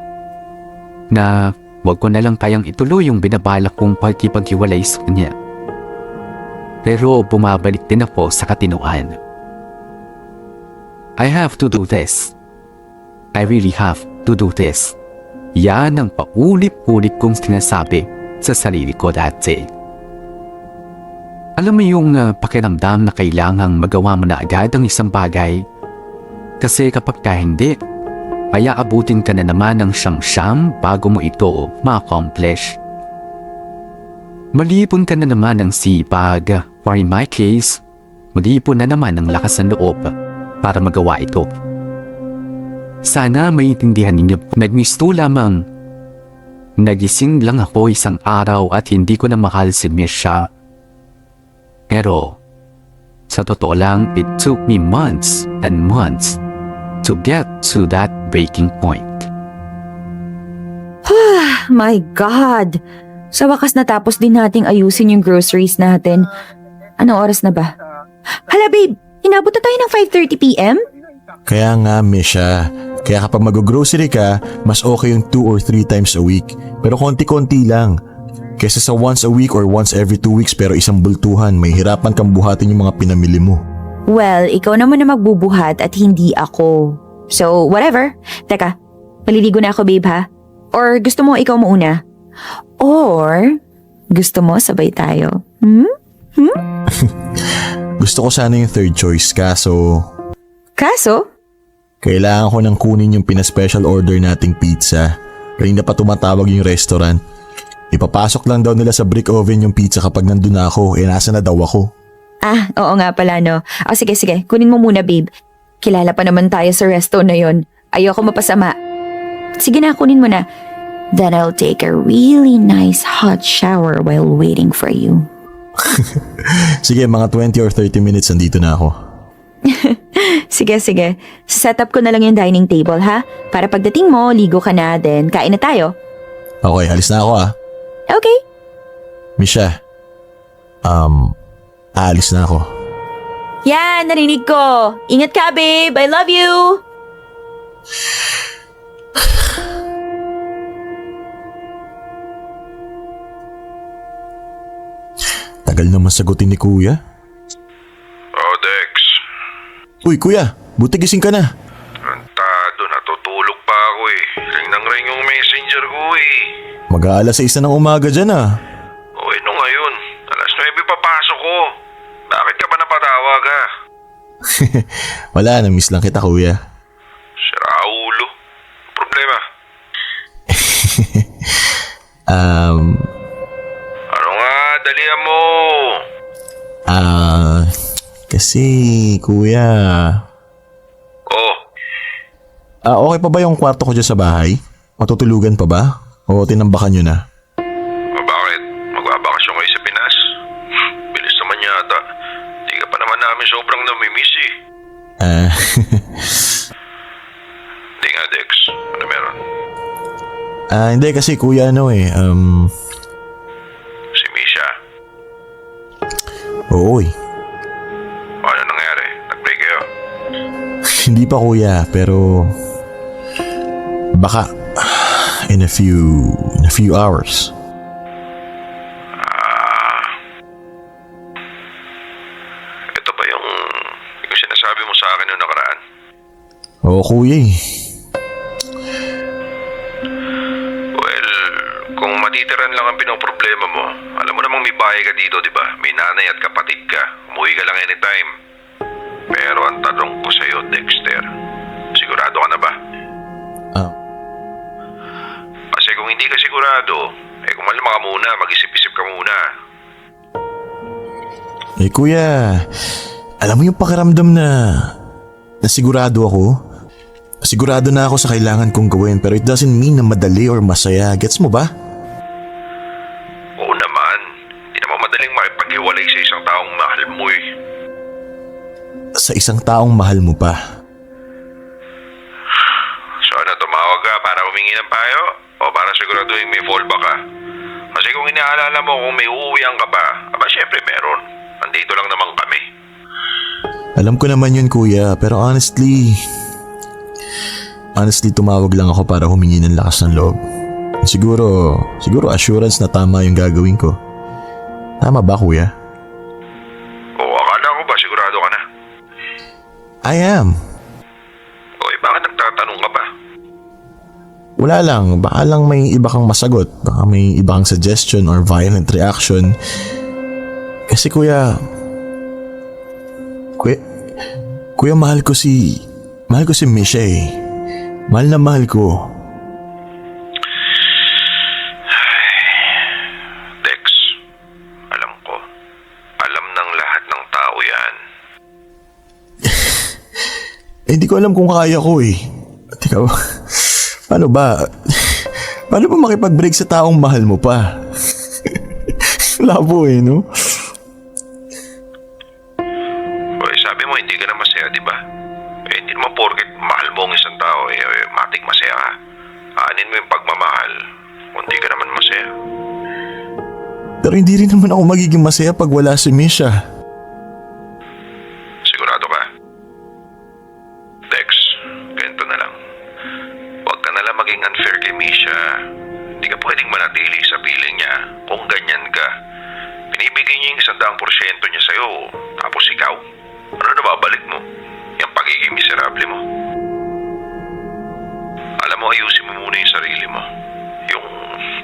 Na wag ko na lang kayang ituloy yung binabalak kong pagkipaghiwalay sa kanya. Pero bumabalik din ako sa katinuan. I have to do this. I really have to do this. Yan ang paulit-ulit kong sinasabi sa sarili ko dati. Alam mo yung pakiramdam na kailangang magawa mo na agad ang isang bagay? Kasi kapag hindi, ay aabutin ka na naman ng siyam-siyam bago mo ito ma-accomplish. Malipon ka na naman ng sipag, or in my case, malipon na naman ng lakas ng loob para magawa ito. Sana maintindihan ninyo, nagmisto lamang. Nagising lang ako isang araw at hindi ko na mahal si Misha. Pero, sa totoo lang, it took me months and months to get to that breaking point. My God! Sa wakas natapos din nating ayusin yung groceries natin. Anong oras na ba? Hala babe, inabot na tayo ng 5:30 p.m.? Kaya nga, Misha. Kaya kapag mag-grocery ka, mas okay yung 2 or 3 times a week. Pero konti-konti lang. Kesa sa once a week or once every 2 weeks pero isang bultuhan, may hirapan kang buhatin yung mga pinamili mo. Well, ikaw naman na magbubuhat at hindi ako. So, whatever. Teka, paliligo na ako babe ha? Or gusto mo ikaw muna? Or gusto mo sabay tayo? Gusto ko sana yung third choice kaso Kaso? kailangan ko nang kunin yung pina-special order nating pizza. Kanina pa tumatawag yung restaurant. Ipapasok lang daw nila sa brick oven yung pizza kapag nandun na ako. Nasa na daw ako. Ah, oo nga pala no. O sige, kunin mo muna babe. Kilala pa naman tayo sa resto na yon. Ayoko mapasama. Sige na, kunin mo na. Then I'll take a really nice hot shower while waiting for you. Sige, mga 20 or 30 minutes nandito na ako. Sige. Set up ko na lang yung dining table ha. Para pagdating mo, ligo ka na, then kain na tayo. Okay, alis na ako ah. Okay. Misha, aalis na ako. Yan, narinig ko. Ingat ka babe, I love you. Tagal naman sagutin ni kuya. Oh, Dex. Uy kuya, buti gising ka na. Tarantado, natutulog pa ako eh. Ring nang ring yung messenger ko eh. Mag-aalas 6 na ng umaga dyan ah. O ano ngayon? Alas 9 papasok ko. Bakit ka ba napatawag ha? Wala, na-miss lang kita kuya. Sira ulo. Problema? Ano nga? Dalihan mo. Kasi kuya. Oh, Okay pa ba yung kwarto ko dyan sa bahay? Matutulugan pa ba? O tinambakan nyo na? bakit? Magbabakasyon kayo sa Pinas? Bilis naman yata. Di ka pa naman namin sobrang namimiss eh. Hindi nga, Dex. Ano meron? Hindi kasi kuya Si Misha. oo eh. Ano nangyari? Nag-break kayo? Hindi pa kuya, pero baka in a few hours. Ito ba yung sinasabi mo sa akin noong nakaraan? Oo kuya eh. Well, kung matitiran lang ang pinoproblema mo, alam mo namang may bahay ka dito, di ba? May nanay at kapatid ka. Umuwi ka lang anytime. Pero ang tanong ko sa'yo, Dexter, sigurado ka na ba? Kasi kung hindi ka sigurado, kumalma ka muna, mag-isip-isip ka muna. Eh kuya, alam mo yung pakiramdam na sigurado ako? Sigurado na ako sa kailangan kong gawin pero it doesn't mean na madali or masaya. Gets mo ba? Oo naman, hindi naman madaling makipaghiwalay sa isang taong mahal mo eh. Sa isang taong mahal mo pa. So ano, tumawag ka para humingi ng payo? O para siguraduhin may fallback ka? Kasi kung inaalala mo kung may uuwihan ka pa, aba syempre meron. Andito lang naman kami. Alam ko naman yun kuya, pero honestly tumawag lang ako para humingi ng lakas ng loob. Siguro assurance na tama yung gagawin ko. Tama ba kuya? O akala ko ba sigurado ka na? I am. O bakit nagtatanong ka pa? Wala lang, baka lang may iba kang masagot. Baka may iba kang suggestion or violent reaction. Kasi kuya, mahal ko si Misha eh. Mahal na mahal ko. Dex, alam ko. Alam ng lahat ng tao yan. Hindi ko alam kung kaya ko eh. Teka, paano ba makipag-break sa taong mahal mo pa? Labo eh, no? Sabi mo hindi ka na masaya, di ba? Hindi naman porket mahal mo ang isang tao, matik masaya ka. Aanin mo yung pagmamahal, kung hindi ka naman masaya. Pero hindi rin naman ako magiging masaya pag wala si Misha. Sigurado ka? Dex, ganito na lang. Huwag ka nalang maging unfair kay Misha. Hindi ka pwedeng manatili sa piling niya kung ganyan ka. Binibigay niya yung 100% niya sa'yo, tapos ikaw, ano na babalik mo? Yung pagiging miserable mo. Alam mo, ayusin mo muna yung sarili mo. Yung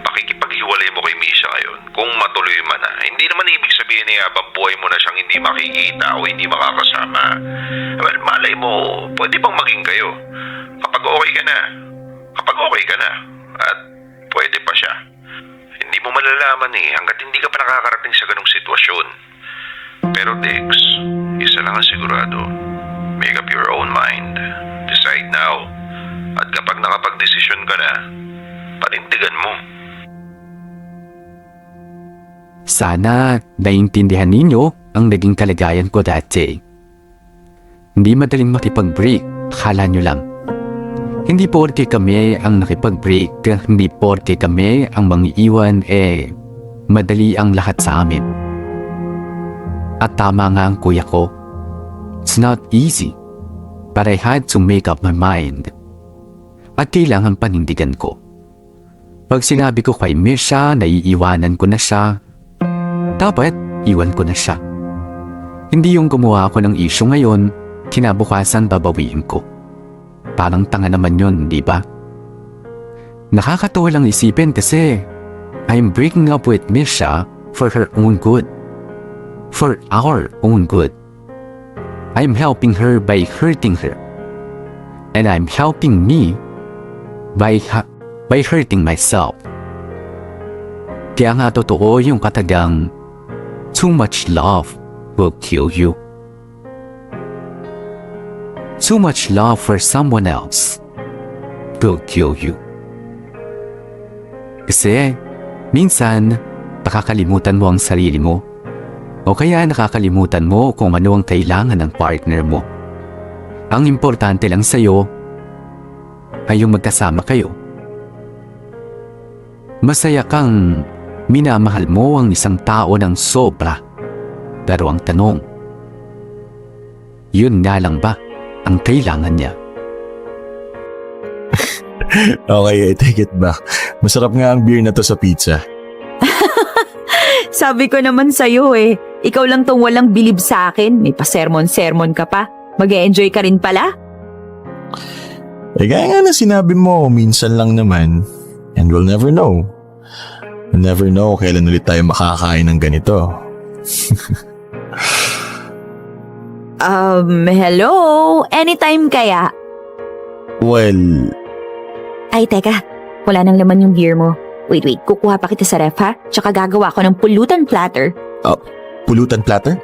pakikipaghiwalay mo kay Misha ngayon, kung matuloy man na, hindi naman ibig sabihin na habang buhay mo na siyang hindi makikita o hindi makakasama. Well, malay mo, pwede bang maging kayo? Kapag okay ka na, at pwede pa siya. Hindi mo malalaman hanggat hindi ka pa nakakarating sa ganong sitwasyon. Pero Dex, isa lang ang sigurado. Make up your own mind. Decide now. At kapag nakapag-desisyon ka na, panindigan mo. Sana naiintindihan ninyo ang naging kalagayan ko dati. Hindi madaling makipag-break, akala nyo lang. Hindi porke kami ang nakipag-break, hindi porke kami ang mangiiwan, madali ang lahat sa amin. At tama nga ang kuya ko. It's not easy, but I had to make up my mind. At kailangan panindigan ko. Pag sinabi ko kay Misha na iiwanan ko na siya, dapat iwan ko na siya. Hindi yung gumawa ako ng issue ngayon, kinabukasan babawiin ko. Parang tanga naman yun, di ba? Nakakatawa lang isipin kasi I'm breaking up with Misha for her own good. For our own good. I'm helping her by hurting her. And I'm helping me by hurting myself. Kaya nga totoo yung katagang too much love will kill you. Too much love for someone else will kill you. Kasi minsan nakakalimutan mo ang sarili mo o kaya nakakalimutan mo kung ano ang kailangan ng partner mo. Ang importante lang sa'yo ay yung magkasama kayo. Masaya kang minamahal mo ang isang tao ng sobra. Pero ang tanong, yun nga lang ba ang kailangan niya. Okay, I take it back. Masarap nga ang beer na to sa pizza. Sabi ko naman sa'yo eh. Ikaw lang tong walang bilib sa akin. May pa-sermon-sermon ka pa. Mag-e-enjoy ka rin pala. Eh gaya nga na sinabi mo, minsan lang naman. And we'll never know. We'll never know kailan ulit tayo makakain ng ganito. Hello? Anytime kaya? Well, Ay, teka. Wala nang laman yung beer mo. Wait. Kukuha pa kita sa ref ha? Tsaka gagawa ko ng pulutan platter. pulutan platter?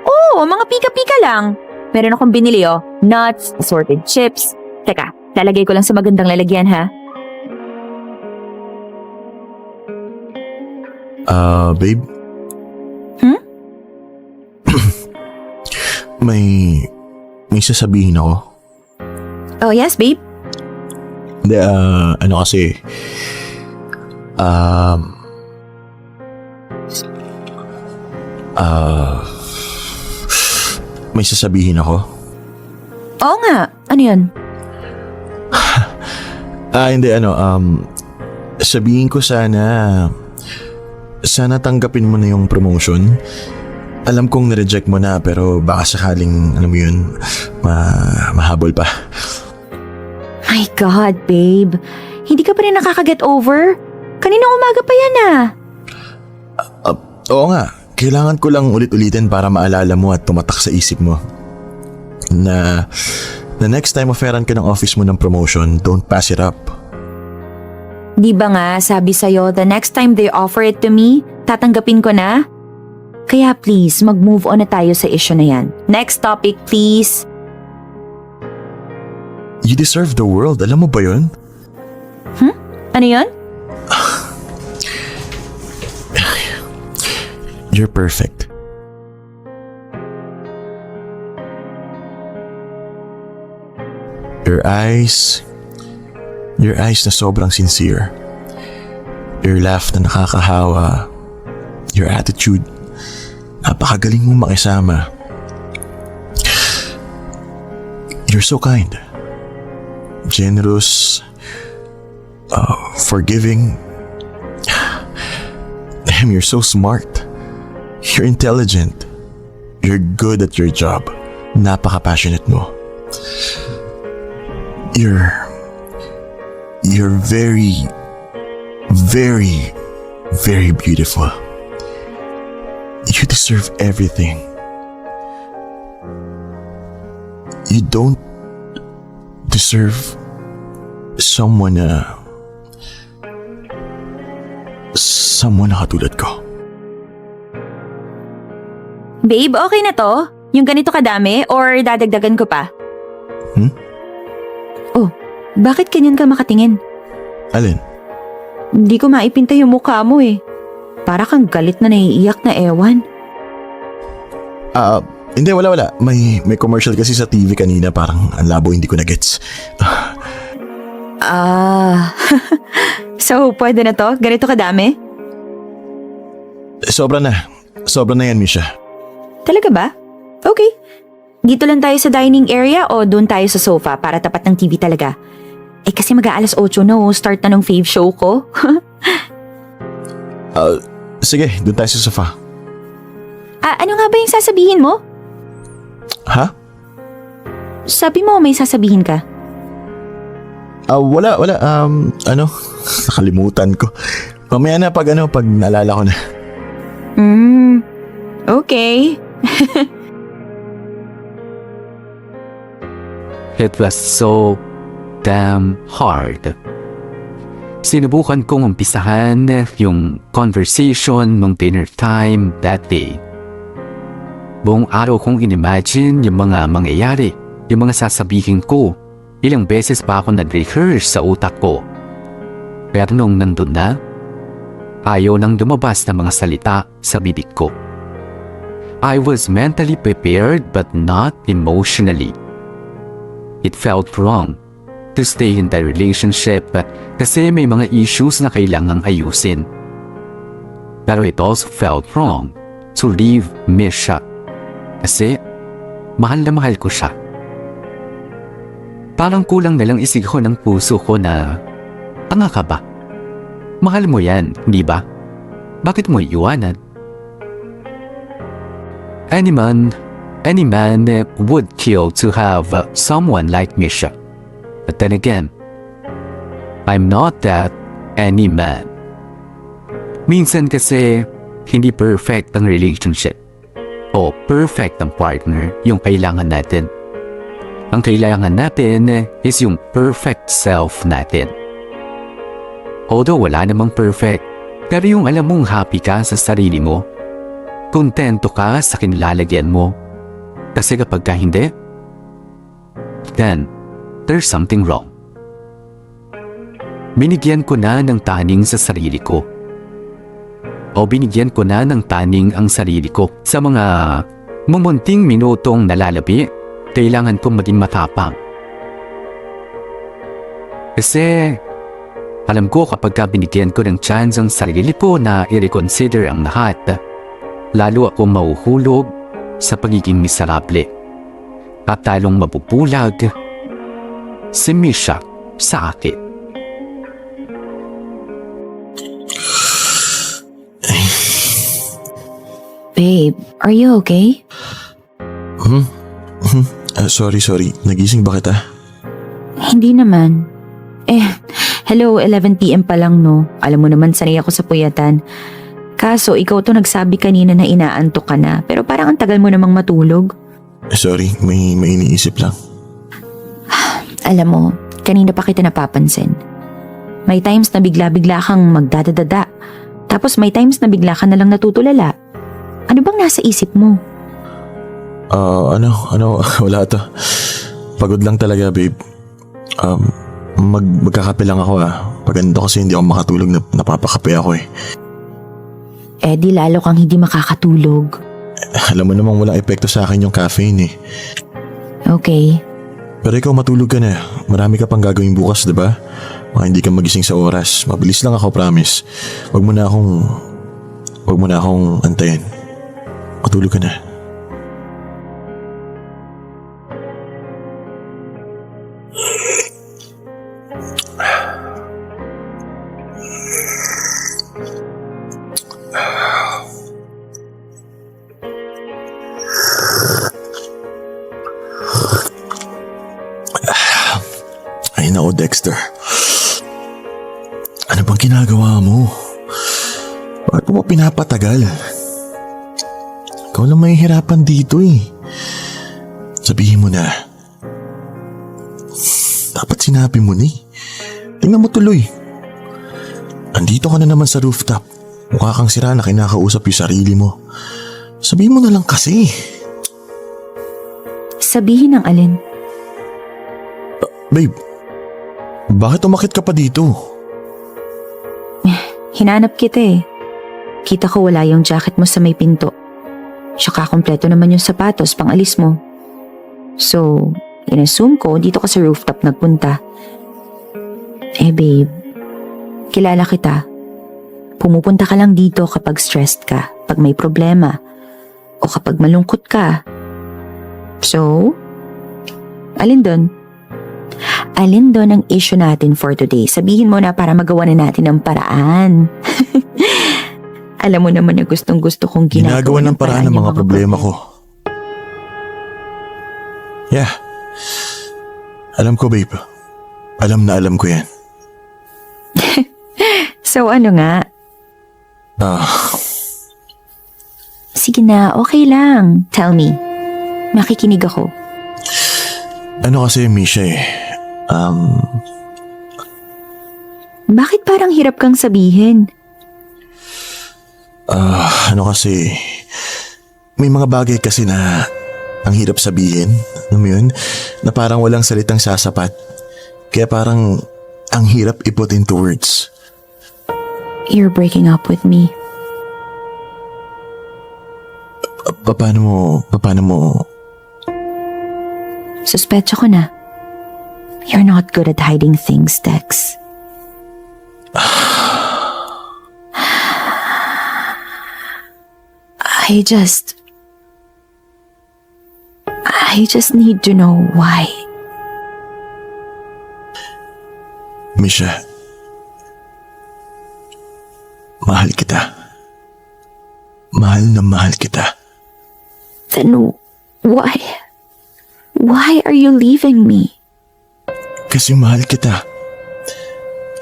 Oo, mga pika-pika lang. Meron akong binili oh. Nuts, assorted chips. Teka, lalagay ko lang sa magandang lalagyan ha? Babe? May sasabihin ako. Oh yes, babe? Hindi, ano kasi, may sasabihin ako. Oo nga. Ano yun? Hindi, sabihin ko sana tanggapin mo na yung promotion. Alam kong na-reject mo na, pero baka sakaling, alam mo yun, mahabol pa. My God, babe. Hindi ka pa rin nakaka-get over? Kaninang umaga pa yan ah. Oo nga, kailangan ko lang ulit-ulitin para maalala mo at tumatak sa isip mo na next time offeran ka ng office mo ng promotion, don't pass it up. Di ba nga, sabi sa'yo, the next time they offer it to me, tatanggapin ko na? Kaya please, mag-move on na tayo sa issue na yan. Next topic, please. You deserve the world, alam mo ba yun? Ano yun? You're perfect. Your eyes na sobrang sincere. Your laugh na nakakahawa. Your attitude, napakagaling mong makisama. You're so kind. Generous, forgiving. Damn, you're so smart. You're intelligent. You're good at your job. Napaka-passionate mo. You're very, very, very beautiful. You deserve everything. You don't deserve someone na katulad ko. Babe, okay na to? Yung ganito kadami or dadagdagan ko pa? Oh, bakit ganyan ka makatingin? Alin? Hindi ko maipinta yung mukha mo eh. Para kang galit na naiiyak na ewan. Hindi, wala. May commercial kasi sa TV kanina, parang ang labo, hindi ko na gets. So, pwede na to? Ganito kadami? Sobra na yan, Misha. Talaga ba? Okay. Dito lang tayo sa dining area o doon tayo sa sofa para tapat ng TV talaga? Eh kasi mag-aalas 8 na start na ng fave show ko. Sige, doon tayo sa sofa. Ano nga ba yung sasabihin mo? Ha? Sabi mo may sasabihin ka. Wala. Nakalimutan ko. Mamaya na pag naalala ko na. Okay. It was so damn hard. Sinubukan kong umpisahan yung conversation nung dinner time that day. Buong araw kong inimagine yung mga mangyayari, yung mga sasabihin ko. Ilang beses pa ako nag-rehearse sa utak ko. Pero nung nandun na, ayaw nang lumabas ng mga salita sa bibig ko. I was mentally prepared but not emotionally. It felt wrong to stay in the relationship kasi may mga issues na kailangang ayusin. Pero it also felt wrong to leave Misha kasi mahal na mahal ko siya. Parang kulang na lang isigaw ng puso ko na, tanga ka ba? Mahal mo yan, di ba? Bakit mo iiwanan? Any man would kill to have someone like Misha. But then again, I'm not that any man. Minsan kasi, hindi perfect ang relationship. O perfect ang partner yung kailangan natin. Ang kailangan natin is yung perfect self natin. Although wala namang perfect, pero yung alam mong happy ka sa sarili mo, kontento ka sa kinilalagyan mo. Kasi kapag ka hindi, then there's something wrong. Binigyan ko na ng taning sa sarili ko. O binigyan ko na ng taning ang sarili ko. Sa mga mumunting minutong nalalabi, kailangan kong maging matapang. Kasi alam ko kapag ka binigyan ko ng chance ang sarili ko na i-reconsider ang lahat, lalo akong mahuhulog sa pagiging miserable. At talong mapupulag si Misha sa akin. Babe, are you okay? Sorry. Nagising ba kita? Hindi naman. Hello, 11 PM pa lang no. Alam mo naman sanay ako sa puyatan. Kaso ikaw to nagsabi kanina na inaantok ka na, pero parang ang tagal mo namang matulog. Sorry, may iniisip lang. Alam mo, kanina pa kita napapansin. May times na bigla-bigla kang magdadadada. Tapos may times na bigla ka na lang natutulala. Ano bang nasa isip mo? Wala to. Pagod lang talaga, babe. Magkakape lang ako Pag ganito kasi hindi ako makatulog, napapakape ako Di lalo kang hindi makakatulog. Alam mo namang walang epekto sa akin yung caffeine Okay. Pero ikaw matulog ka na. Marami ka pang gagawin bukas, diba? Baka hindi ka magising sa oras. Mabilis lang ako, promise. Wag mo na akong antayin. Matulog ka na. Ay nako, Dexter. Ano bang ginagawa mo? Bakit mo pinapatagal? Ikaw lang may hirapan dito Sabihin mo na. Dapat sinabi mo na Tingnan mo tuloy. Andito ka na naman sa rooftop. Mukha kang sira na kinakausap yung sarili mo. Sabihin mo na lang kasi. Sabihin ng alin? Babe, bakit umakit ka pa dito? Hinanap kita Kita ko wala yung jacket mo sa may pinto. Tsaka kompleto naman yung sapatos pang alis mo. So, inassume ko dito ka sa rooftop nagpunta. Babe, kilala kita. Pumupunta ka lang dito kapag stressed ka, pag may problema, o kapag malungkot ka. So, alin doon? Alin doon ang issue natin for today? Sabihin mo na para magawa na natin ang paraan. Alam mo naman na gustong-gusto kong Ginagawa ng paraan ng mga problema ko. Yeah. Alam ko, babe. Alam na alam ko yan. So ano nga? Sige na, okay lang. Tell me. Makikinig ako. Ano kasi, Misha Bakit parang hirap kang sabihin? Ano kasi, may mga bagay kasi na ang hirap sabihin, alam mo yun, na parang walang salitang sasapat. Kaya parang ang hirap i-put into words. You're breaking up with me. Paano mo? Suspetso ko na. You're not good at hiding things, Dex. I just need to know why. Misha, mahal kita. Mahal na mahal kita. Then why? Why are you leaving me? Kasi mahal kita.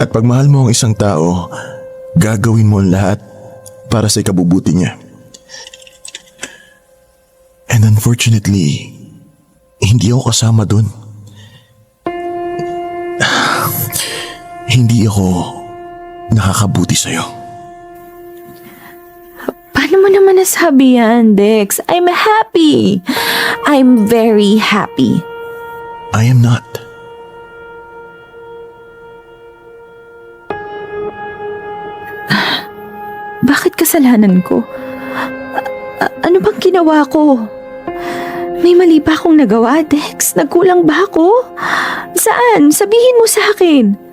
At pag mahal mo ang isang tao, gagawin mo ang lahat para sa ikabubuti niya. And unfortunately, hindi ako kasama dun. Hindi ako nakakabuti sa'yo. Paano mo naman nasabi yan, Dex? I'm happy. I'm very happy. I am not. Bakit kasalanan ko? Ano bang ginawa ko? May mali ba akong nagawa, Dex? Nagkulang ba ako? Saan? Sabihin mo sa akin.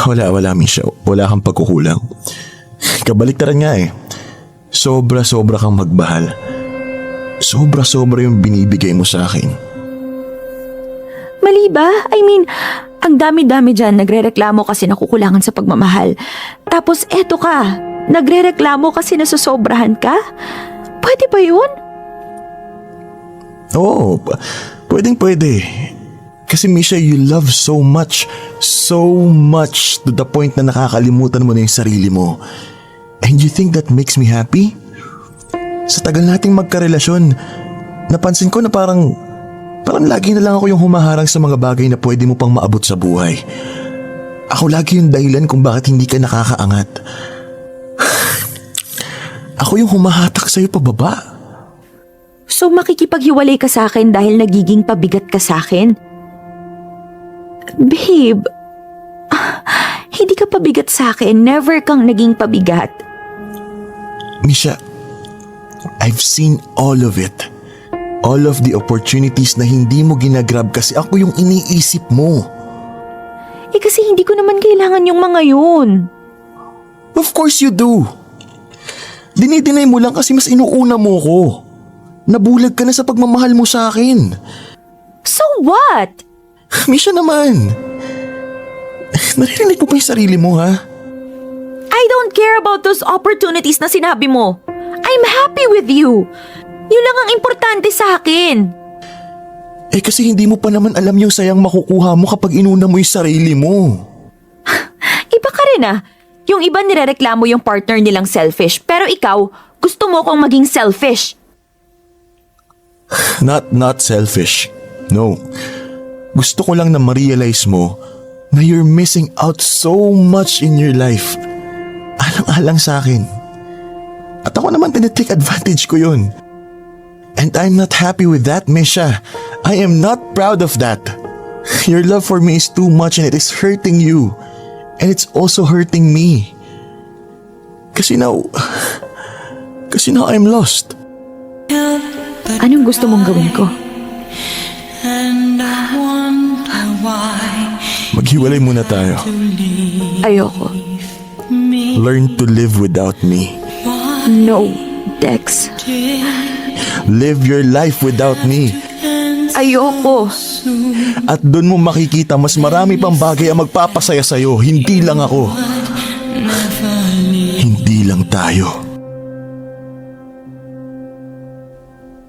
Wala, Misha. Wala kang pagkukulang. Kabaliktaran nga eh. Sobra-sobra kang magmahal. Sobra-sobra yung binibigay mo sa akin. Mali ba? I mean, ang dami-dami dyan nagre-reklamo kasi nakukulangan sa pagmamahal. Tapos eto ka, nagre-reklamo kasi nasosobrahan ka? Pwede ba yun? Oo, pwedeng pwede. Kasi Misha, you love so much to the point na nakakalimutan mo na yung sarili mo. And you think that makes me happy? Sa tagal nating magkarelasyon, napansin ko na parang lagi na lang ako yung humaharang sa mga bagay na pwede mo pang maabot sa buhay. Ako lagi yung dahilan kung bakit hindi ka nakakaangat. Ako yung humahatak sa'yo pababa. So makikipaghiwalay ka sa akin dahil nagiging pabigat ka sa akin? Babe, hindi ka pabigat sa akin. Never kang naging pabigat. Misha, I've seen all of it. All of the opportunities na hindi mo ginagrab kasi ako yung iniisip mo. Eh kasi hindi ko naman kailangan yung mga yun. Of course you do. Dinidinay mo lang kasi mas inuuna mo ko. Nabulag ka na sa pagmamahal mo sa akin. So what? Misha naman. Naririnig mo pa yung sarili mo, ha? I don't care about those opportunities na sinabi mo. I'm happy with you. Yun lang ang importante sa akin. Eh kasi hindi mo pa naman alam yung sayang makukuha mo kapag inuna mo yung sarili mo. Iba ka rin ah. Yung iba nirereklamo yung partner nilang selfish, pero ikaw, gusto mo kong maging selfish. Not selfish. No. Gusto ko lang na ma-realize mo na you're missing out so much in your life. Alang-alang sa akin. At ako naman tinitake advantage ko yun. And I'm not happy with that, Misha. I am not proud of that. Your love for me is too much and it is hurting you. And it's also hurting me. Kasi now I'm lost. Anong gusto mong gawin ko? Maghiwalay muna tayo. Ayoko. Learn to live without me. No, Dex. Live your life without me. Ayoko. At doon mo makikita mas marami pang bagay ang magpapasaya sa'yo. Hindi lang ako. Hindi lang tayo.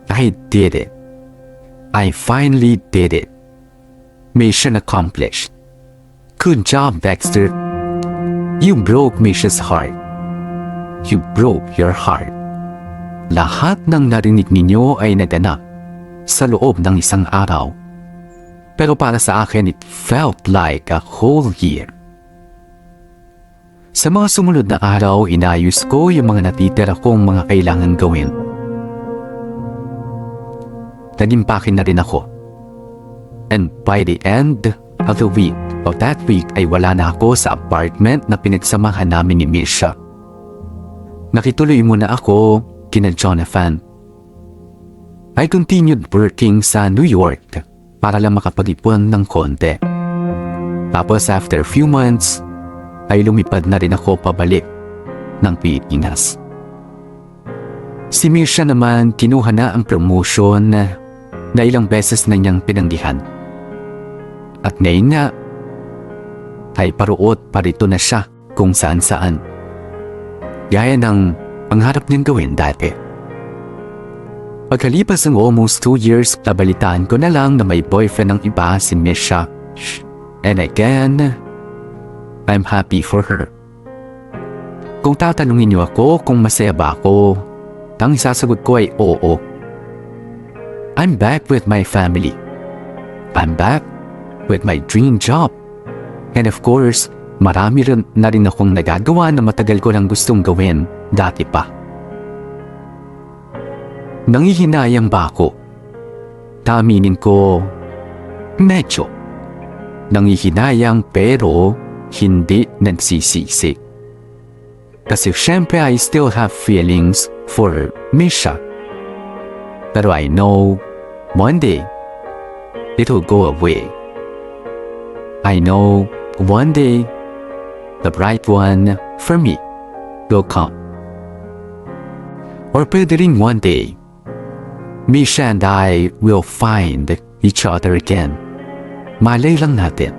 I did it. I finally did it. Mission accomplished. Good job, Dexter. You broke Misha's heart. You broke your heart. Lahat ng narinig ninyo ay naganap sa loob ng isang araw. Pero para sa akin, it felt like a whole year. Sa mga sumunod na araw, inayos ko yung mga natitira kong mga kailangan gawin. Nag-impake na rin ako. And by the end of the week, of that week ay wala na ako sa apartment na pinagsamahan namin ni Misha. Nakituloy muna ako kina Jonathan. I continued working sa New York para lang makapag-ipon ng konti. Tapos after a few months, ay lumipad na rin ako pabalik ng Pilipinas. Si Misha naman kinuha na ang promotion na ilang beses na niyang pinanggihan. At ngayon nga, ay paruot parito na siya kung saan-saan. Gaya ng pangarap niyang gawin dati. Pagkalipas ng almost 2 years, nabalitaan ko na lang na may boyfriend ng iba si Misha. And again, I'm happy for her. Kung tatanungin niyo ako kung masaya ba ako, ang isasagot ko ay oo. I'm back with my family. I'm back with my dream job. And of course, marami na rin akong nagagawa na matagal ko lang gustong gawin dati pa. Nangihinayang ba ako? Taminin ko, medyo. Nangihinayang pero hindi nagsisisi. Kasi syempre I still have feelings for Misha. Pero I know one day it'll go away. I know one day the bright one for me will come. Or pwede rin one day Misha and I will find each other again. Malay lang natin.